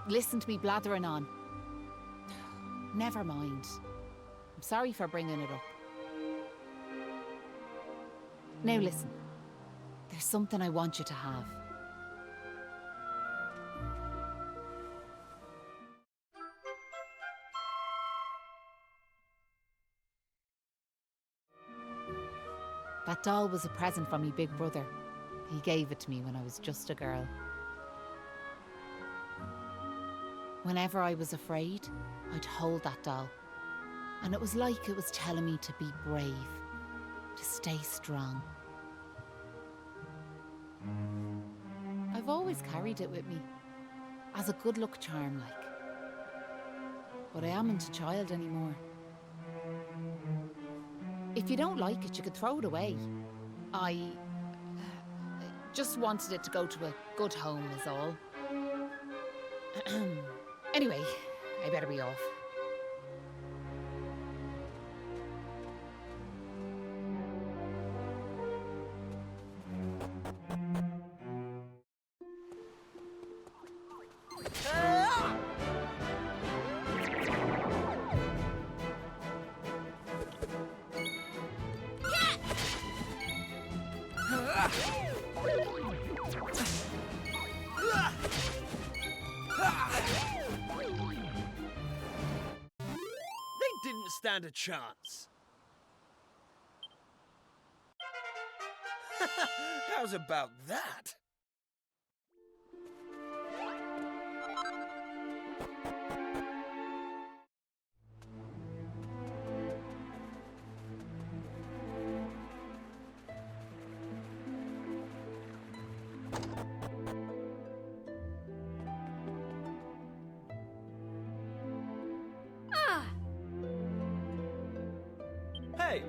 Listen to me blathering on. Never mind. I'm sorry for bringing it up. Now listen, there's something I want you to have. That doll was a present from me big brother. He gave it to me when I was just a girl. Whenever I was afraid, I'd hold that doll. And it was like it was telling me to be brave, to stay strong. I've always carried it with me, as a good luck charm like. But I amn't a child anymore. If you don't like it, you could throw it away. I just wanted it to go to a good home is all. Anyway, I better be off. Didn't stand a chance. How's about that? Hey!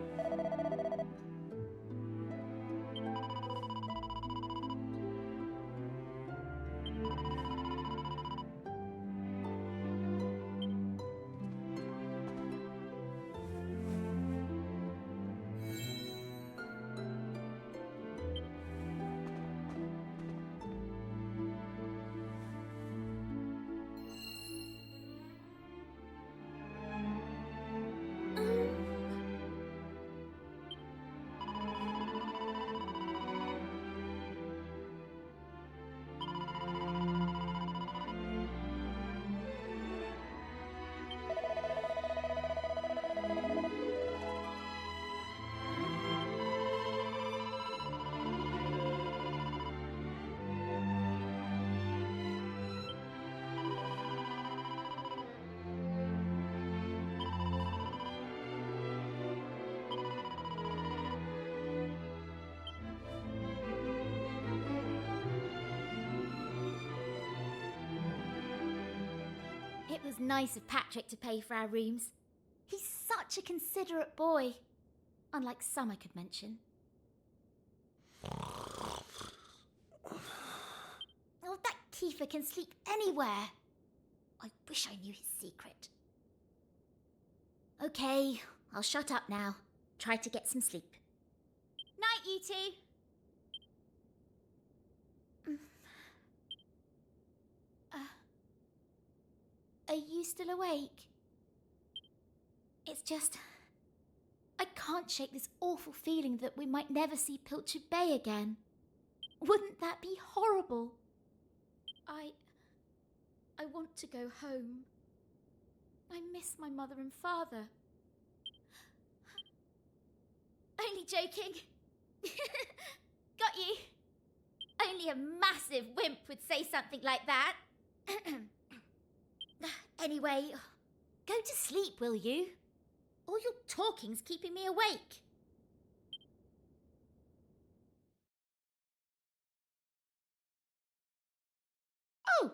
It was nice of Patrick to pay for our rooms. He's such a considerate boy. Unlike some I could mention. Oh, that Kiefer can sleep anywhere. I wish I knew his secret. Okay, I'll shut up now. Try to get some sleep. Night, you two. Are you still awake? It's just... I can't shake this awful feeling that we might never see Pilchard Bay again. Wouldn't that be horrible? I want to go home. I miss my mother and father. Only joking. Got you. Only a massive wimp would say something like that. Anyway, go to sleep, will you? All your talking's keeping me awake. Oh!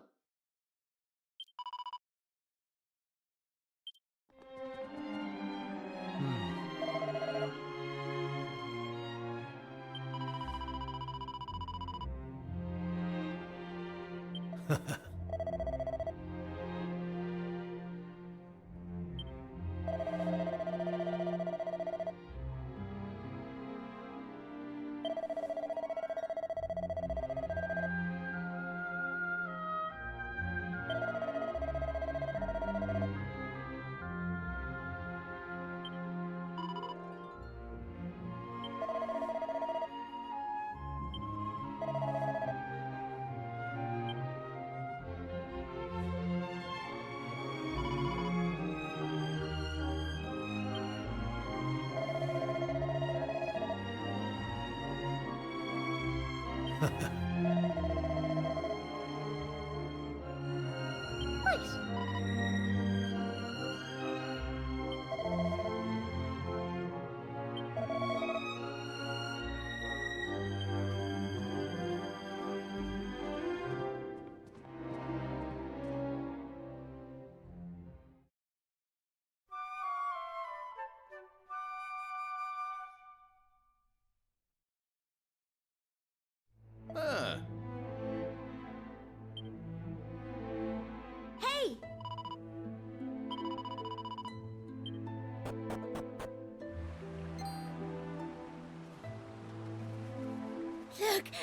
Hey!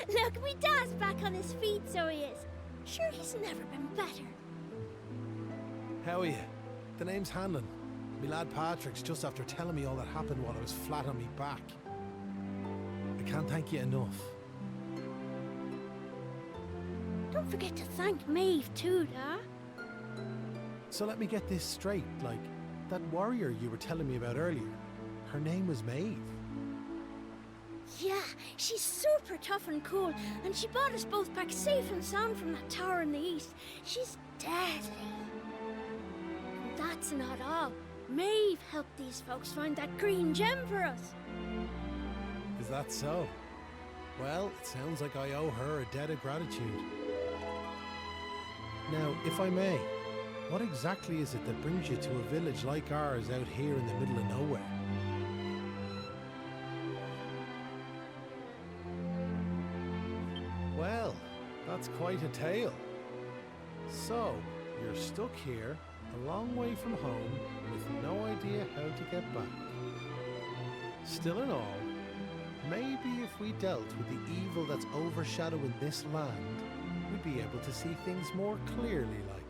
Look, me dad's back on his feet, so he is. Sure, he's never been better. How are you? The name's Hanlon. Me lad Patrick's just after telling me all that happened while I was flat on me back. I can't thank you enough. Don't forget to thank Maeve too, Da. So let me get this straight, like, that warrior you were telling me about earlier, her name was Maeve. Yeah, she's super tough and cool, and she brought us both back safe and sound from that tower in the east. She's deadly. And that's not all. Maeve helped these folks find that green gem for us. Is that so? Well, it sounds like I owe her a debt of gratitude. Now, if I may, what exactly is it that brings you to a village like ours out here in the middle of nowhere? Well, that's quite a tale. So, you're stuck here, a long way from home, with no idea how to get back. Still in all, maybe if we dealt with the evil that's overshadowing this land, we'd be able to see things more clearly, like.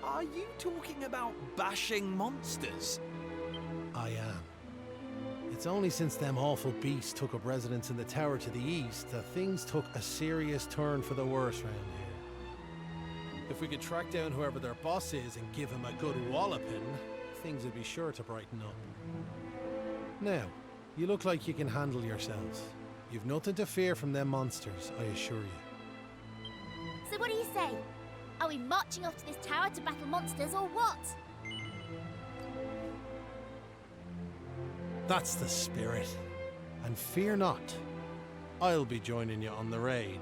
Are you talking about bashing monsters? I am. It's only since them awful beasts took up residence in the tower to the east that things took a serious turn for the worse round here. If we could track down whoever their boss is and give him a good walloping, things would be sure to brighten up. Now, you look like you can handle yourselves. You've nothing to fear from them monsters, I assure you. So what do you say? Are we marching off to this tower to battle monsters or what? That's the spirit. And fear not. I'll be joining you on the raid,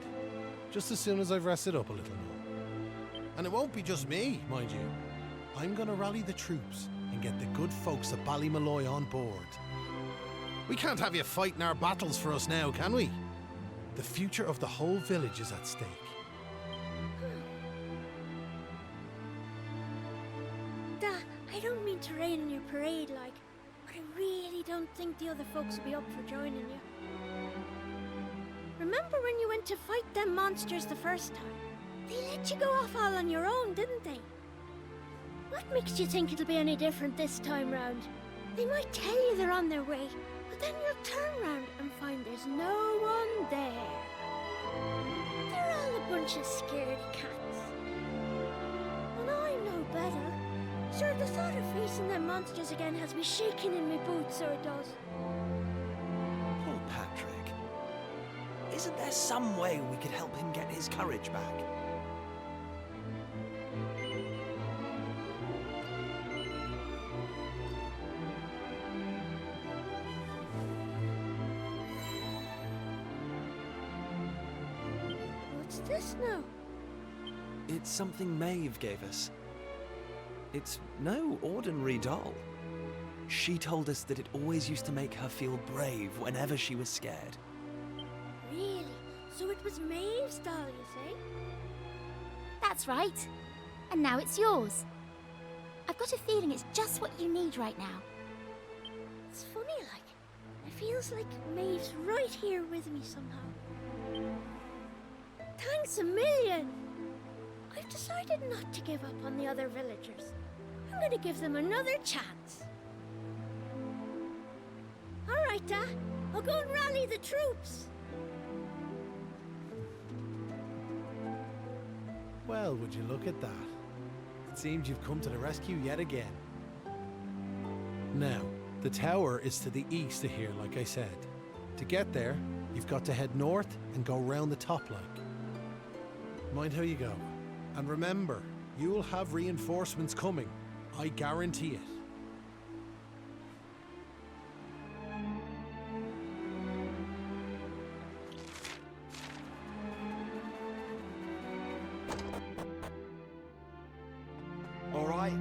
just as soon as I've rested up a little more. And it won't be just me, mind you. I'm gonna rally the troops and get the good folks of Ballymalloy on board. We can't have you fighting our battles for us now, can we? The future of the whole village is at stake. Dad, I don't mean to rain on your parade, like, but I really don't think the other folks will be up for joining you. Remember when you went to fight them monsters the first time? They let you go off all on your own, didn't they? What makes you think it'll be any different this time round? They might tell you they're on their way, but then you'll turn round and find there's no one there. They're all a bunch of scaredy cats. And I know better. Sir, the thought of facing them monsters again has me shaking in my boots, so it does. Poor Patrick. Isn't there some way we could help him get his courage back? What's this now? It's something Maeve gave us. It's no ordinary doll. She told us that it always used to make her feel brave whenever she was scared. Really? So it was Maeve's doll, you say? That's right. And now it's yours. I've got a feeling it's just what you need right now. It's funny, like. It feels like Maeve's right here with me somehow. Thanks a million! I've decided not to give up on the other villagers. I'm gonna give them another chance. All right, Dad. I'll go and rally the troops. Well, would you look at that? It seems you've come to the rescue yet again. Now, the tower is to the east of here, like I said. To get there, you've got to head north and go round the top like. Mind how you go. And remember, you'll have reinforcements coming. I guarantee it. All right.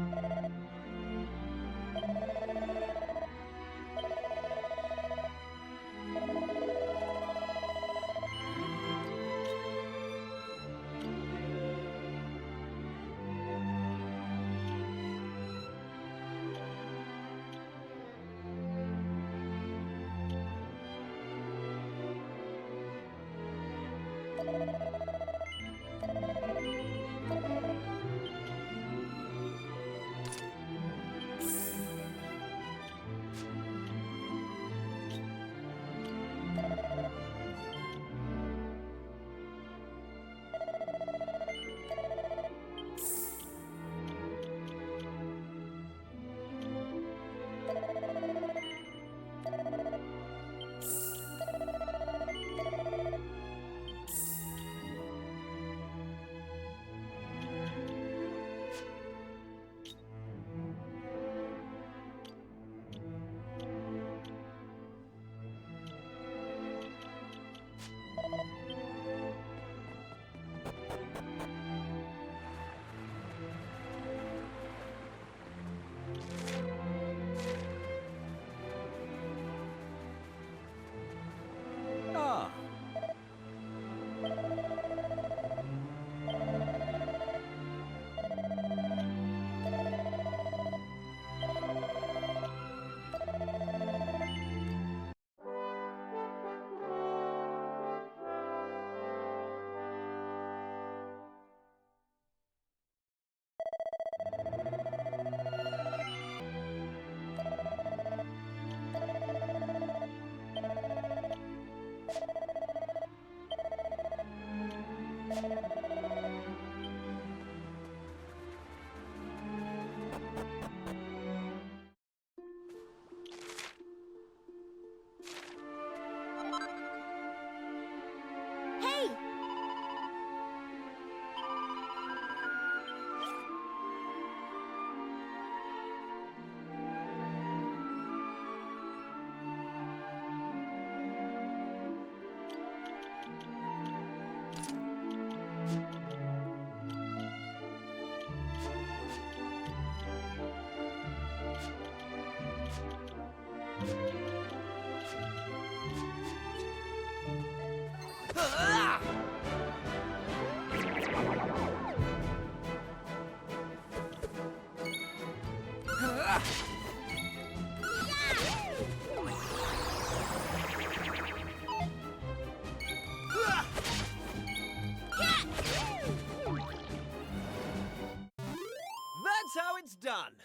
That's how it's done.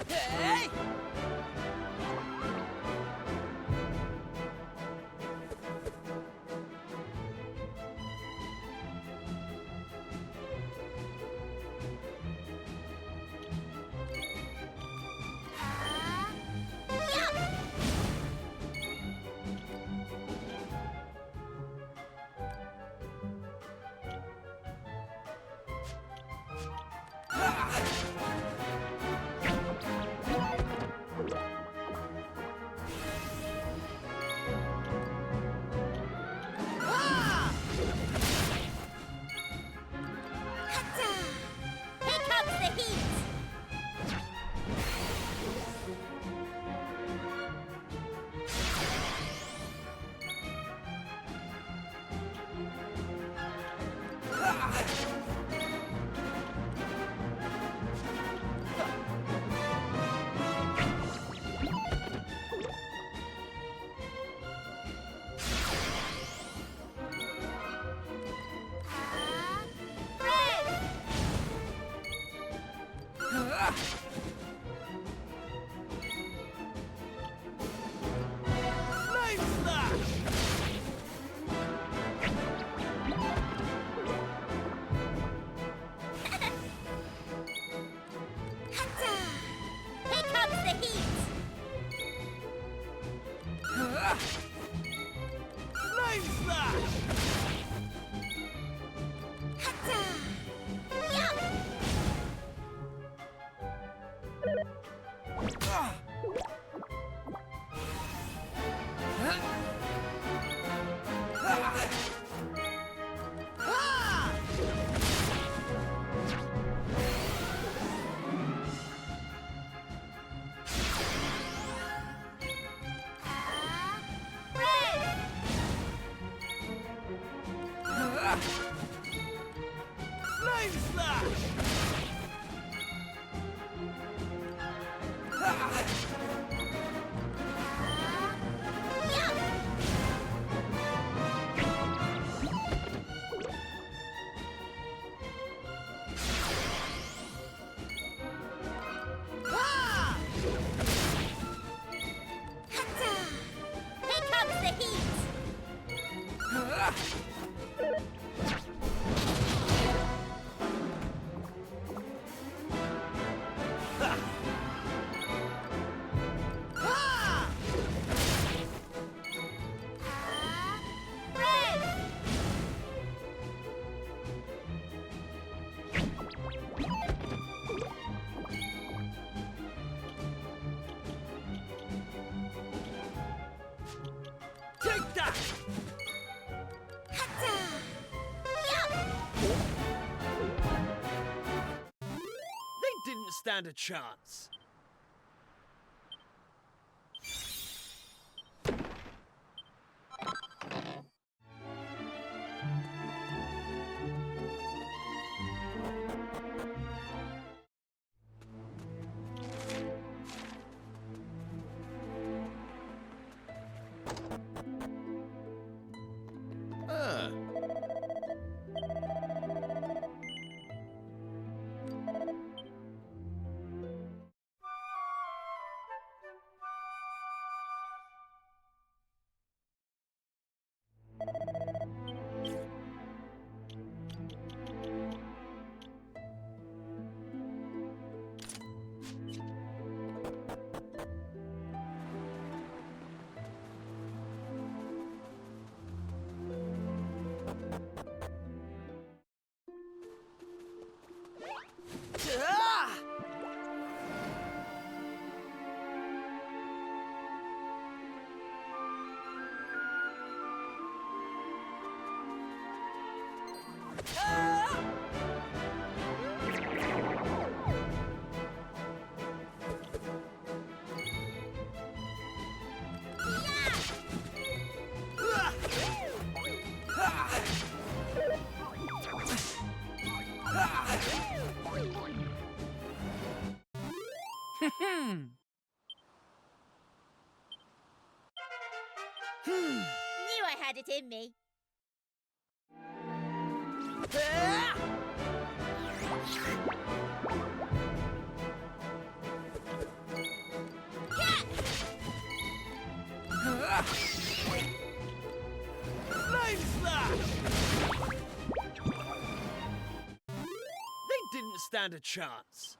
Hey! Here comes the heat! Here comes the heat! Flame Slash! Flame Slash! Here comes the heat! Take that! They didn't stand a chance. Knew I had it in me. Flame Slash! They didn't stand a chance.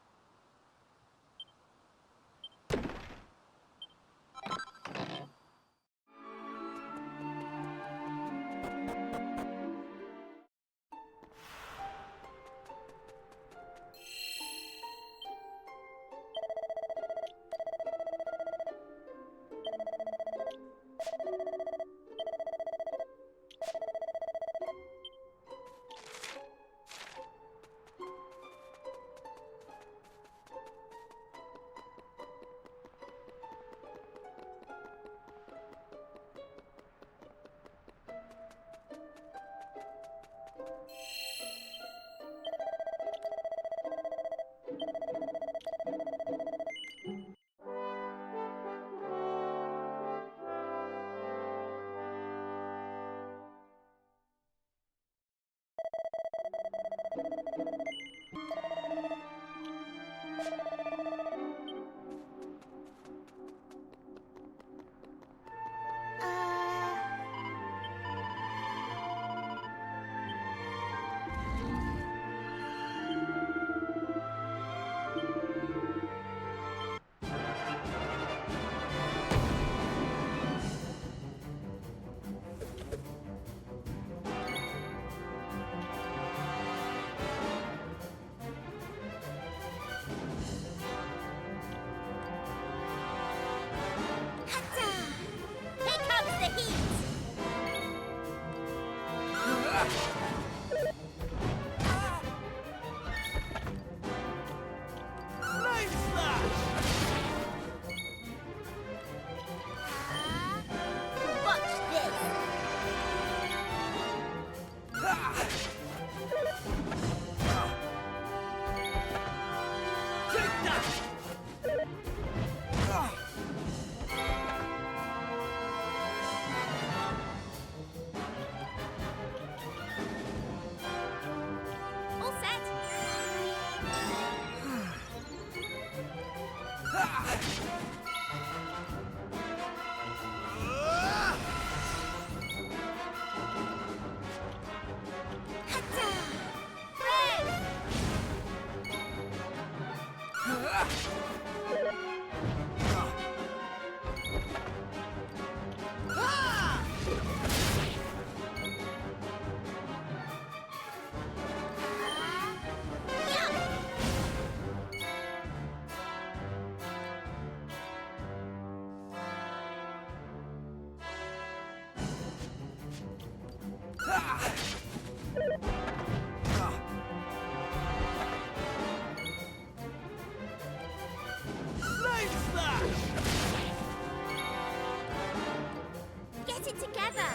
Get it together!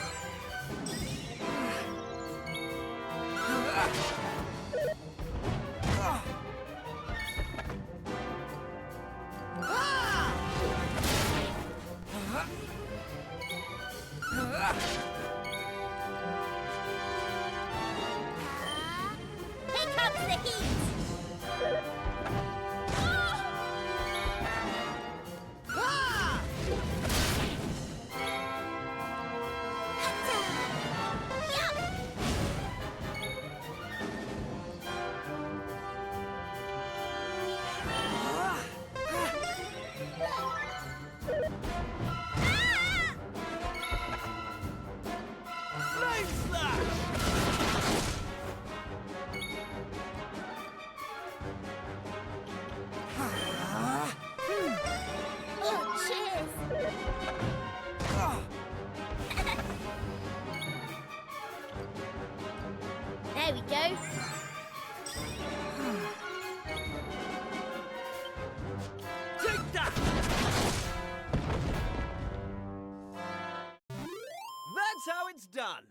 Here comes the heat! we go. Take that! That's how it's done.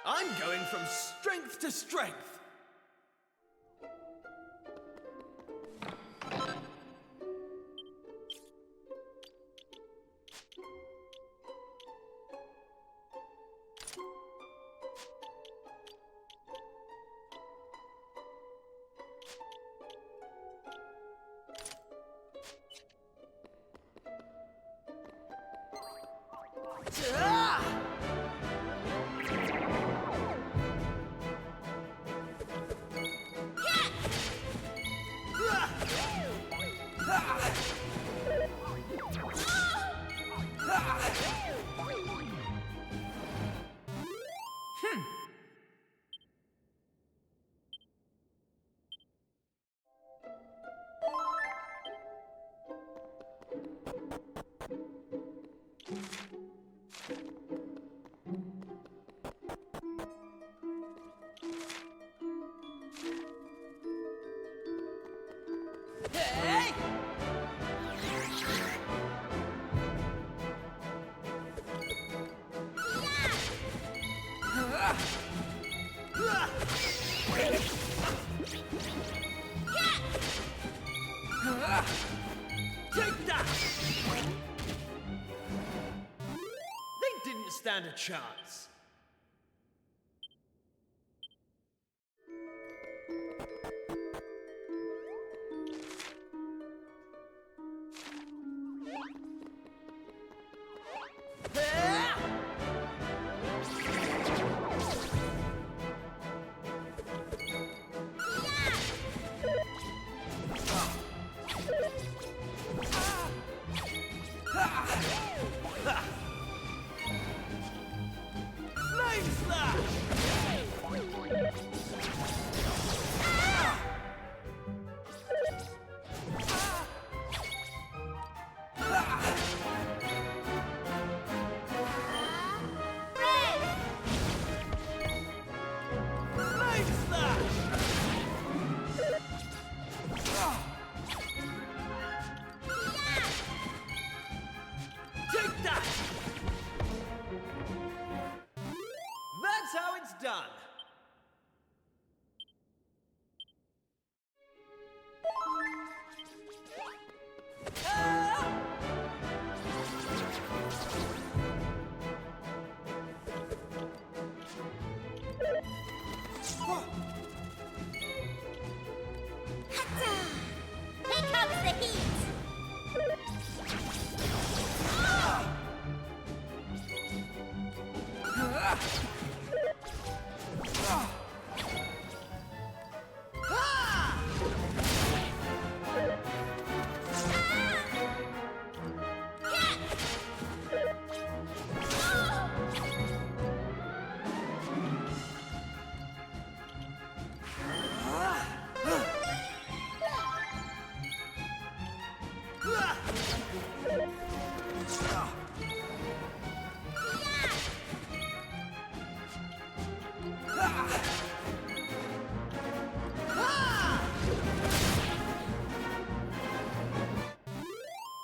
I'm going from strength to strength. Take that! They didn't stand a chance. Hatta! Here comes the heat!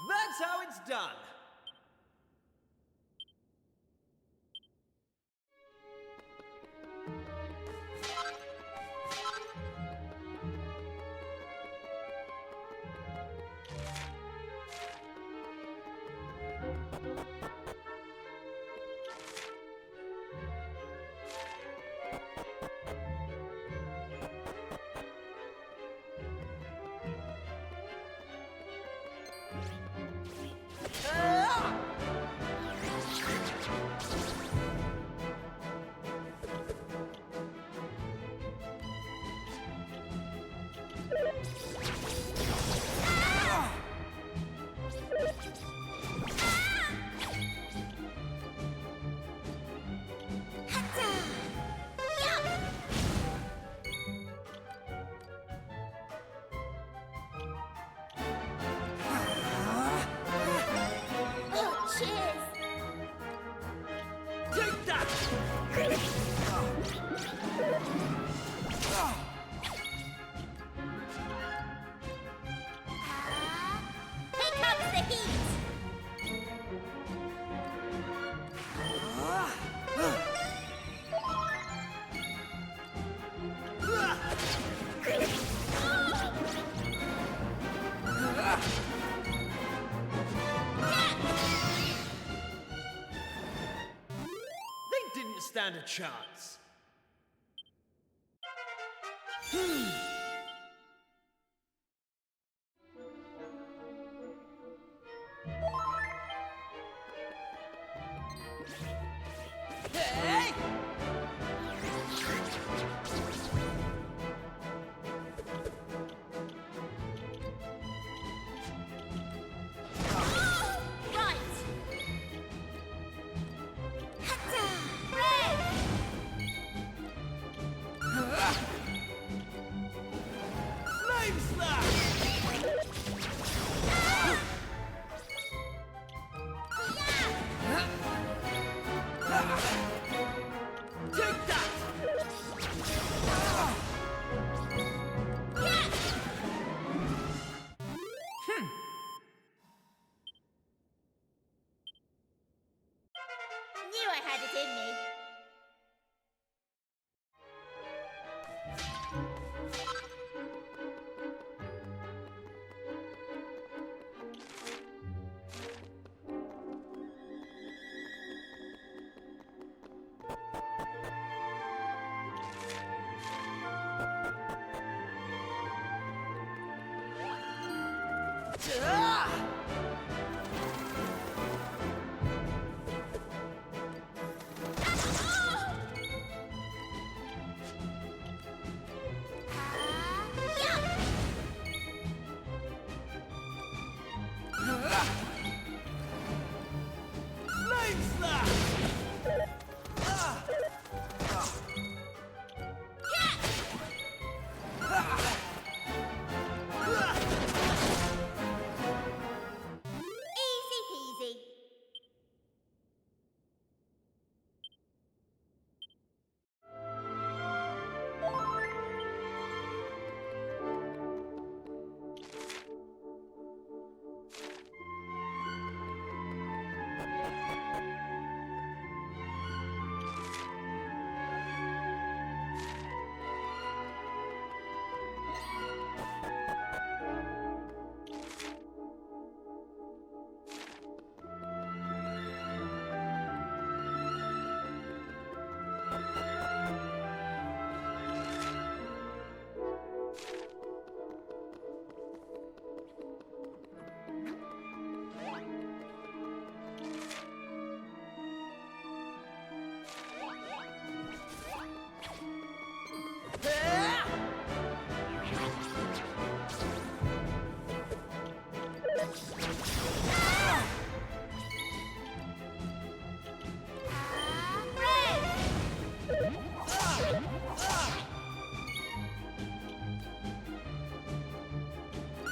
That's how it's done. Oh, cheers! Take that! Here comes the heat! They didn't stand a chance. Hey! Right! Hatta! Red! Flame slash! Take that! Knew I had it in me. Flame slash!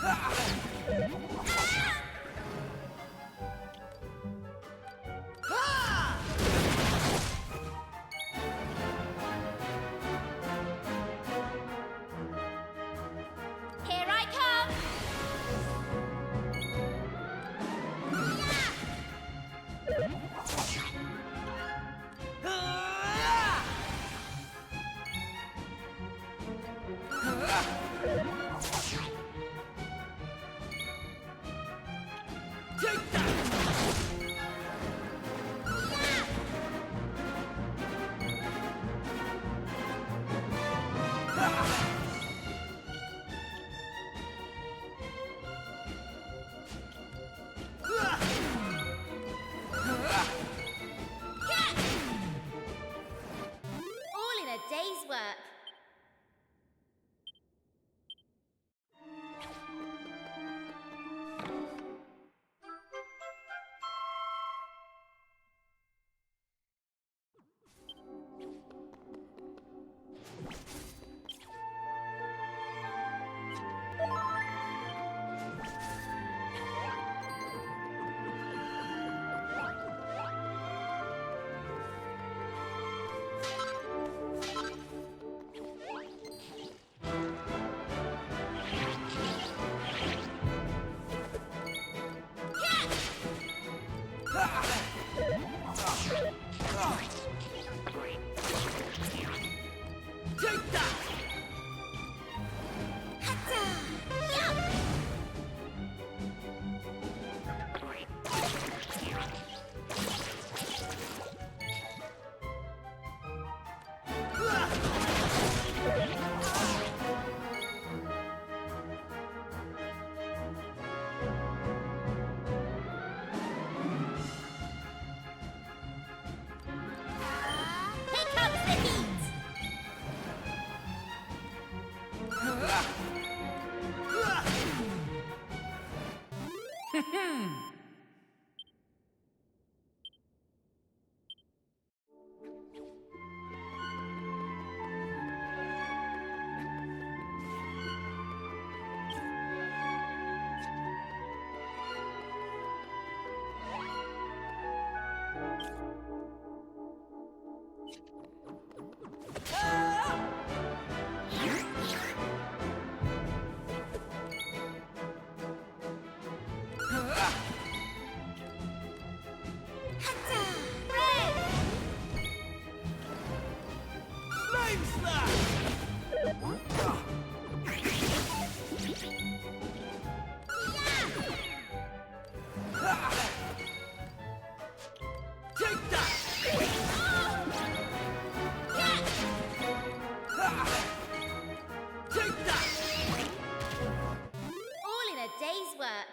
Here I come! Take that! All in a day's work. Take that! Here comes the heat! Flame slash! Take that! Take that! All in a day's work.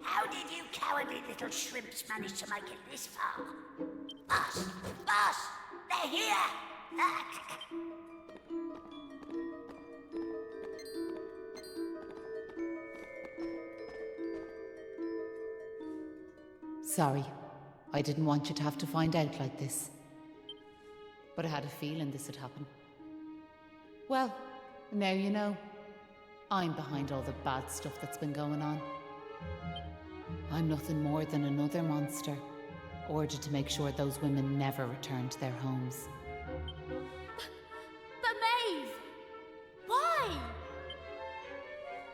How did you cowardly little shrimps manage to make it this far? Boss! Boss! They're here! Sorry. I didn't want you to have to find out like this. but I had a feeling this would happen. Well, now you know. I'm behind all the bad stuff that's been going on. I'm nothing more than another monster, ordered to make sure those women never return to their homes. But Maeve! Why?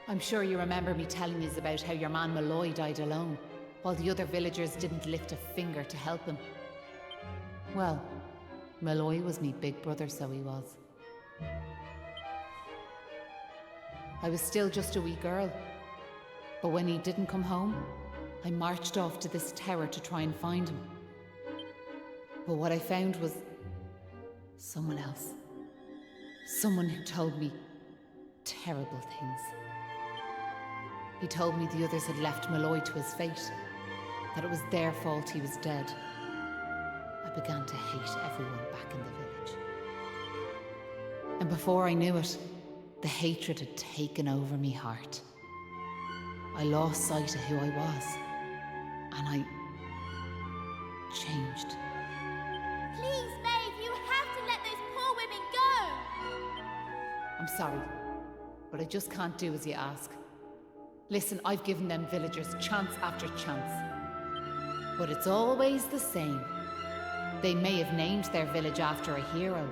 I'm sure you remember me telling you about how your man Malloy died alone, while the other villagers didn't lift a finger to help him. Well, Malloy was me big brother, so he was. I was still just a wee girl, but when he didn't come home, I marched off to this tower to try and find him. But what I found was someone else. Someone who told me terrible things. He told me the others had left Malloy to his fate, that it was their fault he was dead. I began to hate everyone back in the village. And before I knew it, the hatred had taken over me heart. I lost sight of who I was, and I changed. Please, Maeve, you have to let those poor women go! I'm sorry, but I just can't do as you ask. Listen, I've given them villagers chance after chance. But it's always the same. They may have named their village after a hero,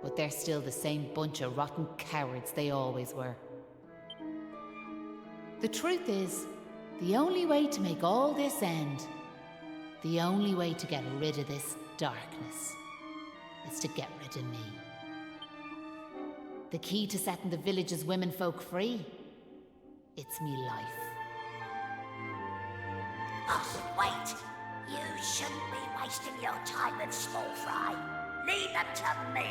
but they're still the same bunch of rotten cowards they always were. The truth is, the only way to make all this end, the only way to get rid of this darkness, is to get rid of me. The key to setting the village's womenfolk free, it's me life. Oh, wait! You shouldn't be wasting your time with small fry. Leave them to me.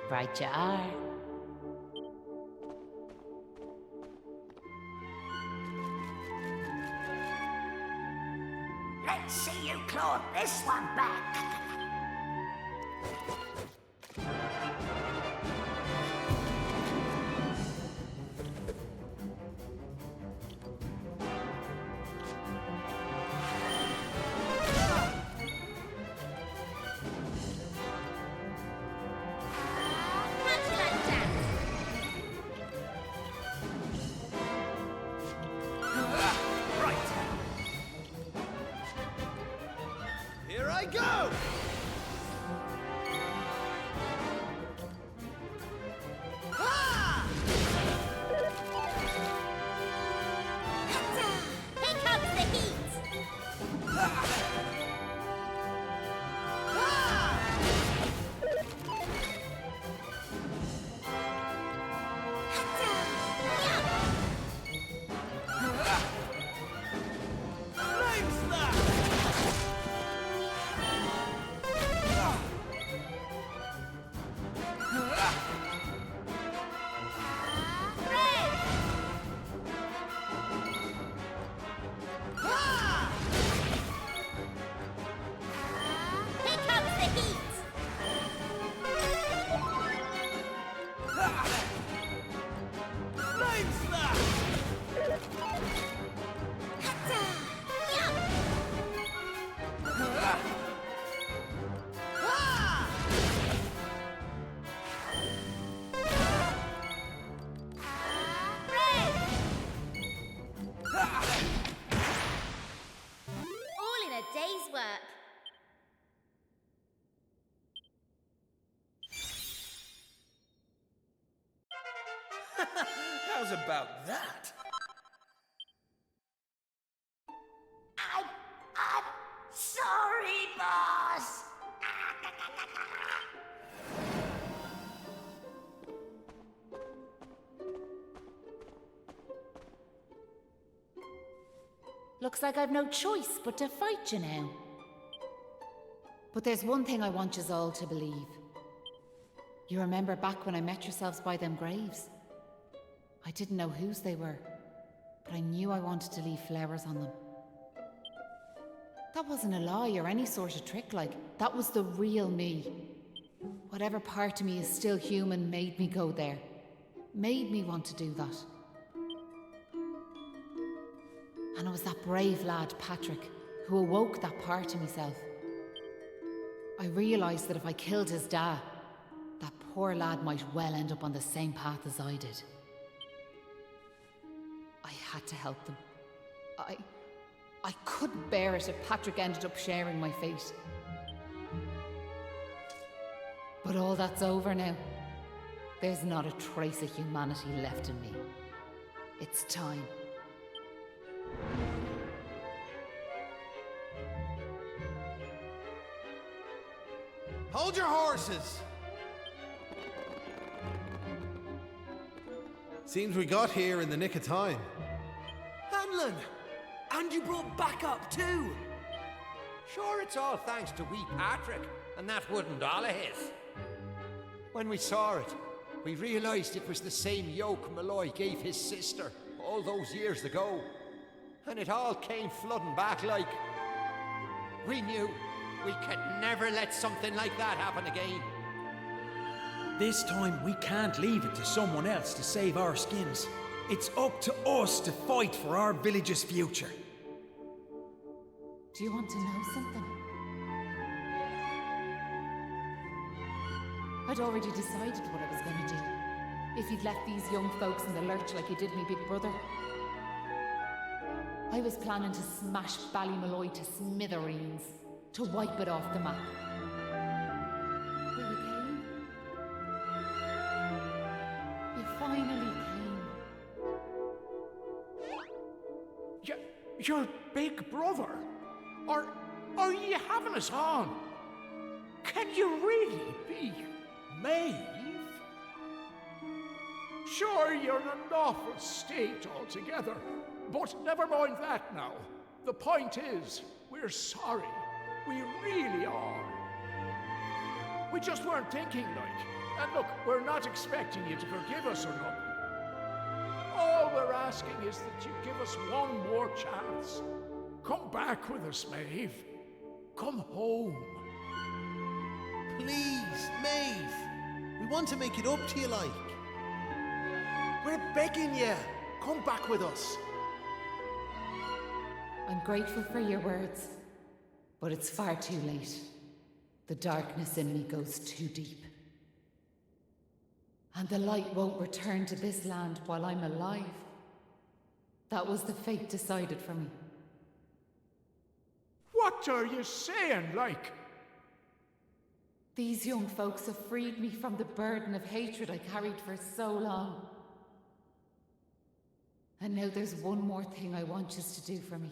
Right you are. Let's see you claw this one back. Here I go! Here comes the heat! Here comes the heat! All in a day's work. How's about that? I'm sorry, boss. Looks like I've no choice but to fight you now. But there's one thing I want yous all to believe. You remember back when I met yourselves by them graves? I didn't know whose they were, but I knew I wanted to leave flowers on them. That wasn't a lie or any sort of trick, like, that was the real me. Whatever part of me is still human made me go there. Made me want to do that. And it was that brave lad, Patrick, who awoke that part of myself. I realised that if I killed his dad, that poor lad might well end up on the same path as I did. I had to help them. I couldn't bear it if Patrick ended up sharing my fate. But all that's over now. There's not a trace of humanity left in me. It's time. Hold your horses! Seems we got here in the nick of time. Hanlon! And you brought backup too! Sure, it's all thanks to wee Patrick and that wooden doll of his. When we saw it, we realised it was the same yoke Malloy gave his sister all those years ago. And it all came flooding back like... We knew we could never let something like that happen again. This time we can't leave it to someone else to save our skins. It's up to us to fight for our village's future. Do you want to know something? I'd already decided what I was going to do. If you'd left these young folks in the lurch like you did me big brother. I was planning to smash Ballymalloy to smithereens, to wipe it off the map. But you came. You finally came. Your big brother? Are you having us on? Can you really be Maeve? Sure, you're in an awful state altogether, but never mind that now. The point is, we're sorry. We really are. We just weren't thinking like. And look, we're not expecting you to forgive us or nothing. All we're asking is that you give us one more chance. Come back with us, Maeve. Come home. Please, Maeve. We want to make it up to you, like. We're begging you. Come back with us. I'm grateful for your words, but it's far too late. The darkness in me goes too deep. And the light won't return to this land while I'm alive. That was the fate decided for me. What are you saying, like? These young folks have freed me from the burden of hatred I carried for so long. And now there's one more thing I want you to do for me.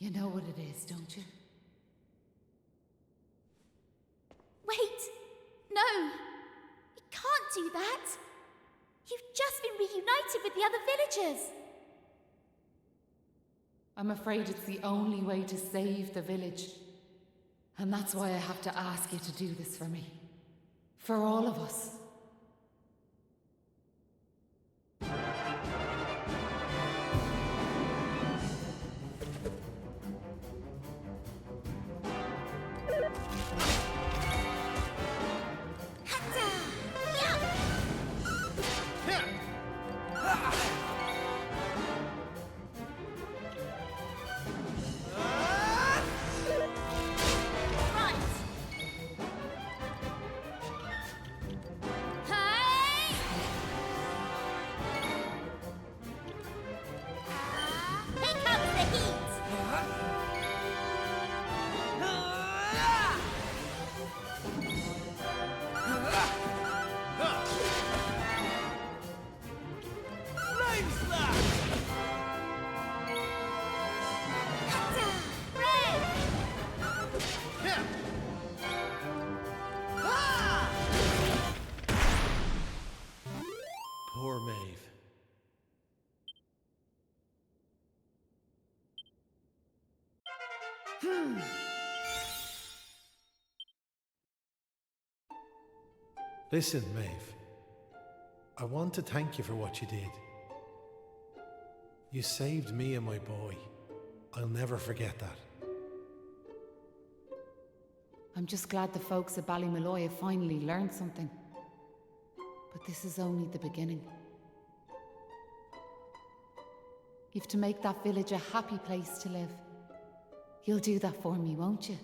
You know what it is, don't you? Wait! No! You can't do that! You've just been reunited with the other villagers! I'm afraid it's the only way to save the village. And that's why I have to ask you to do this for me. For all of us. Poor Maeve. Listen, Maeve. I want to thank you for what you did. You saved me and my boy. I'll never forget that. I'm just glad the folks at Ballymalloy have finally learned something. But this is only the beginning. You've to make that village a happy place to live. You'll do that for me, won't you?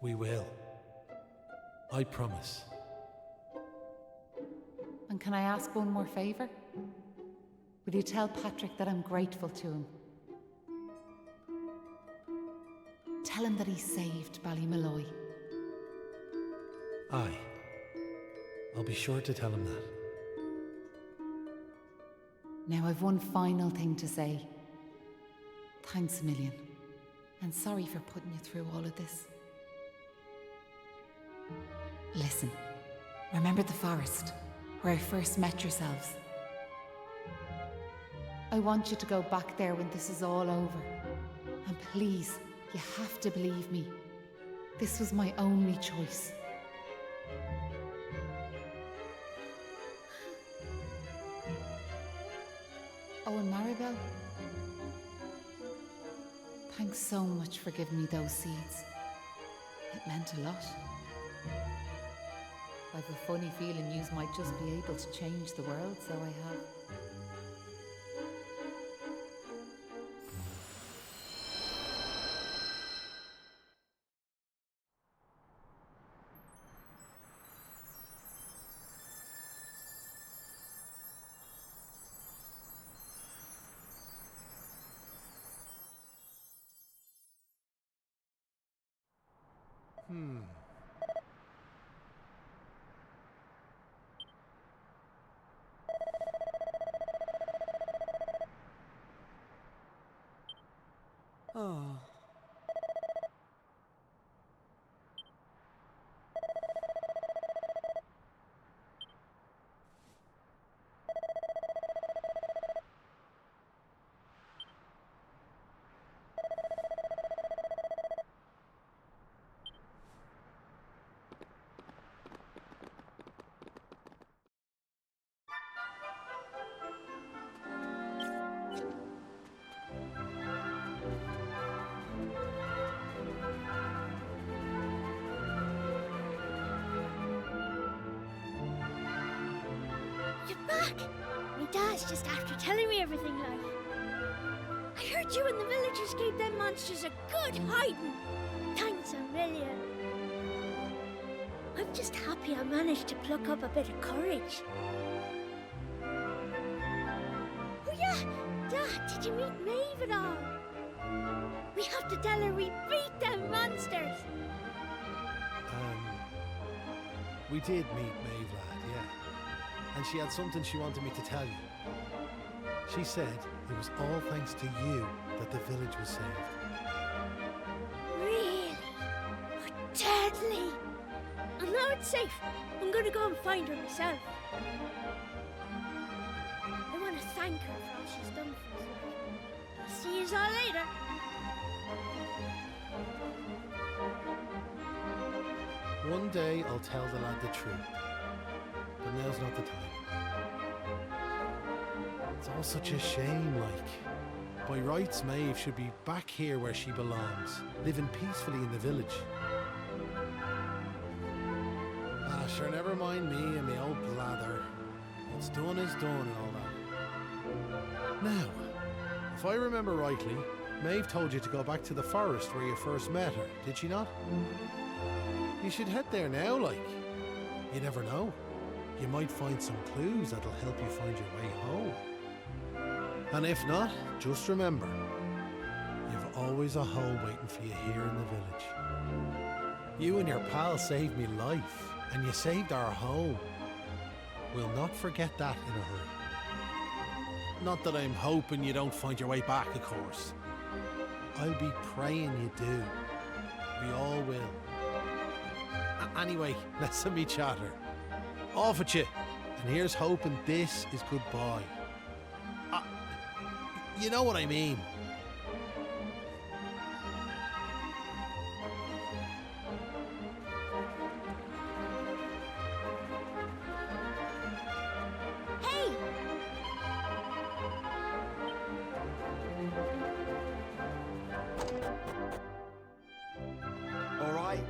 We will. I promise. And can I ask one more favour? Will you tell Patrick that I'm grateful to him? Tell him that he saved Ballymalloy. Aye. I'll be sure to tell him that. Now I've one final thing to say. Thanks a million. And sorry for putting you through all of this. Listen, remember the forest, where I first met yourselves? I want you to go back there when this is all over. And please, you have to believe me. This was my only choice. Oh, and Maribel, thanks so much for giving me those seeds. It meant a lot. I've a funny feeling yous might just be able to change the world, so I have. Oh. You're back! My dad's just after telling me everything, like. I heard you and the villagers gave them monsters a good hiding. Thanks a million. I'm just happy I managed to pluck up a bit of courage. Oh yeah, Dad, did you meet Maeve at all? We have to tell her we beat them monsters. We did meet Maeve, lad, yeah. And she had something she wanted me to tell you. She said it was all thanks to you that the village was saved. Really? Oh, deadly! And now it's safe. I'm gonna go and find her myself. I want to thank her for all she's done for us. I'll see you all later. One day I'll tell the lad the truth, but now's not the time. It's all such a shame, like. By rights, Maeve should be back here where she belongs, living peacefully in the village. Ah, sure, never mind me and my old blather. What's done is done and all that. Now, if I remember rightly, Maeve told you to go back to the forest where you first met her, did she not? You should head there now, like. You never know. You might find some clues that'll help you find your way home. And if not, just remember, you've always a home waiting for you here in the village. You and your pal saved me life, and you saved our home. We'll not forget that in a hurry. Not that I'm hoping you don't find your way back, of course. I'll be praying you do. We all will. Anyway, let's me chatter. Off at you. And here's hoping this is goodbye. You know what I mean. Hey! All right.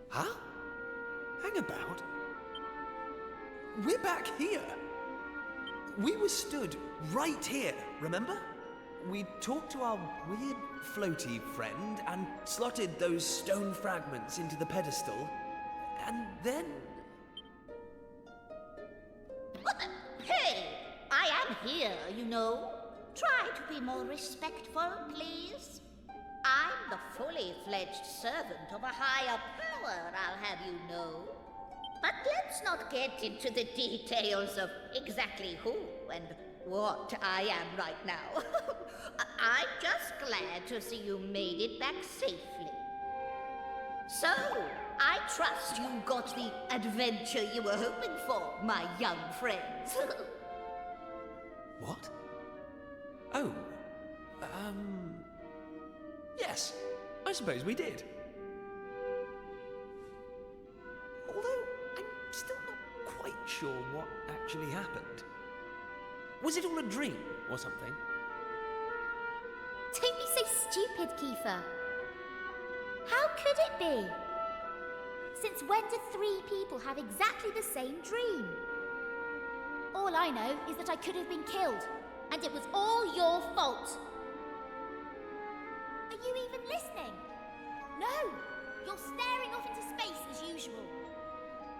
Huh? Hang about. We're back here. We were stood right here, remember? We talked to our weird floaty friend and slotted those stone fragments into the pedestal. And then... Hey! I am here, you know. Try to be more respectful, please. I'm the fully fledged servant of a higher power, I'll have you know. But let's not get into the details of exactly who and what I am right now. I'm just glad to see you made it back safely. So, I trust you got the adventure you were hoping for, my young friends. What? Oh, yes, I suppose we did. Although, I'm still not quite sure what actually happened. Was it all a dream or something? Don't be so stupid, Kiefer. How could it be? Since when do 3 people have exactly the same dream? All I know is that I could have been killed, and it was all your fault. Are you even listening? No! You're staring off into space as usual.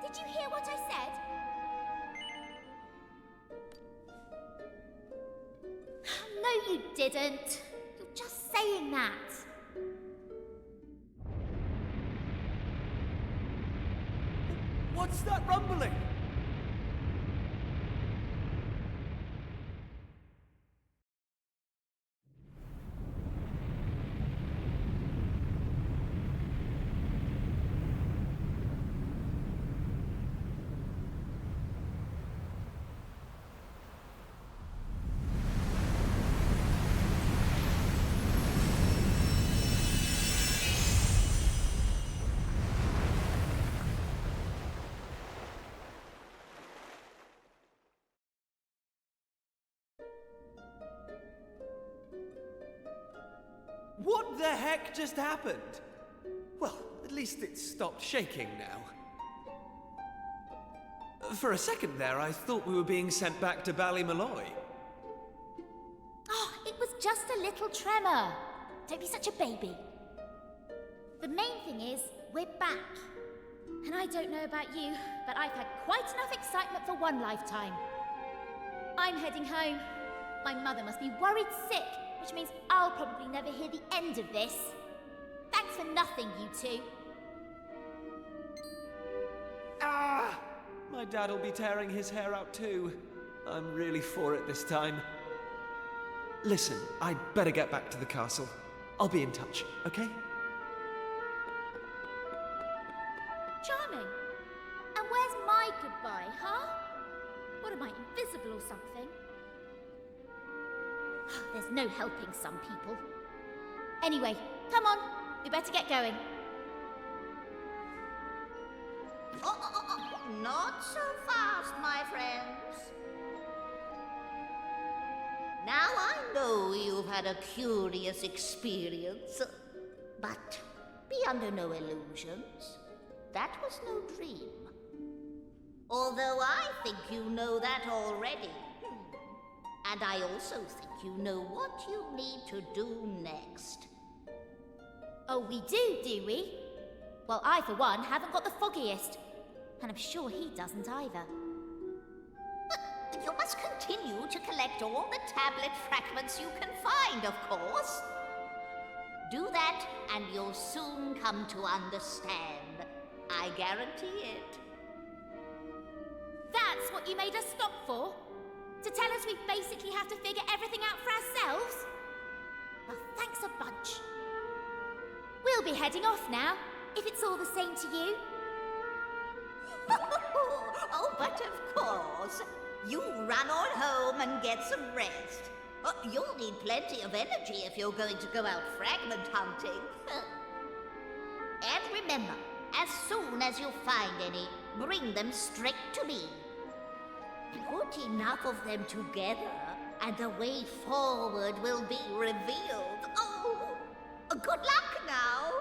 Did you hear what I said? No, you didn't. You're just saying that. What's that rumbling? What the heck just happened? Well, at least it stopped shaking now. For a second there, I thought we were being sent back to Ballymalloy. Oh, it was just a little tremor. Don't be such a baby. The main thing is, we're back. And I don't know about you, but I've had quite enough excitement for one lifetime. I'm heading home. My mother must be worried sick, which means I'll probably never hear the end of this. Thanks for nothing, you two. Ah! My dad'll be tearing his hair out too. I'm really for it this time. Listen, I'd better get back to the castle. I'll be in touch, okay? Charming. And where's my goodbye, huh? What am I, invisible or something? There's no helping some people. Anyway, come on. We better get going. Not so fast, my friends. Now I know you've had a curious experience, but be under no illusions. That was no dream. Although I think you know that already. And I also think you know what you need to do next. Oh, we do we? Well, I, for one, haven't got the foggiest. And I'm sure he doesn't either. But you must continue to collect all the tablet fragments you can find, of course. Do that, and you'll soon come to understand. I guarantee it. That's what you made us stop for? To tell us we basically have to figure everything out for ourselves? Well, thanks a bunch. We'll be heading off now, if it's all the same to you. Oh, but of course. You run on home and get some rest. You'll need plenty of energy if you're going to go out fragment hunting. And remember, as soon as you find any, bring them straight to me. Put enough of them together, and the way forward will be revealed. Oh, good luck now.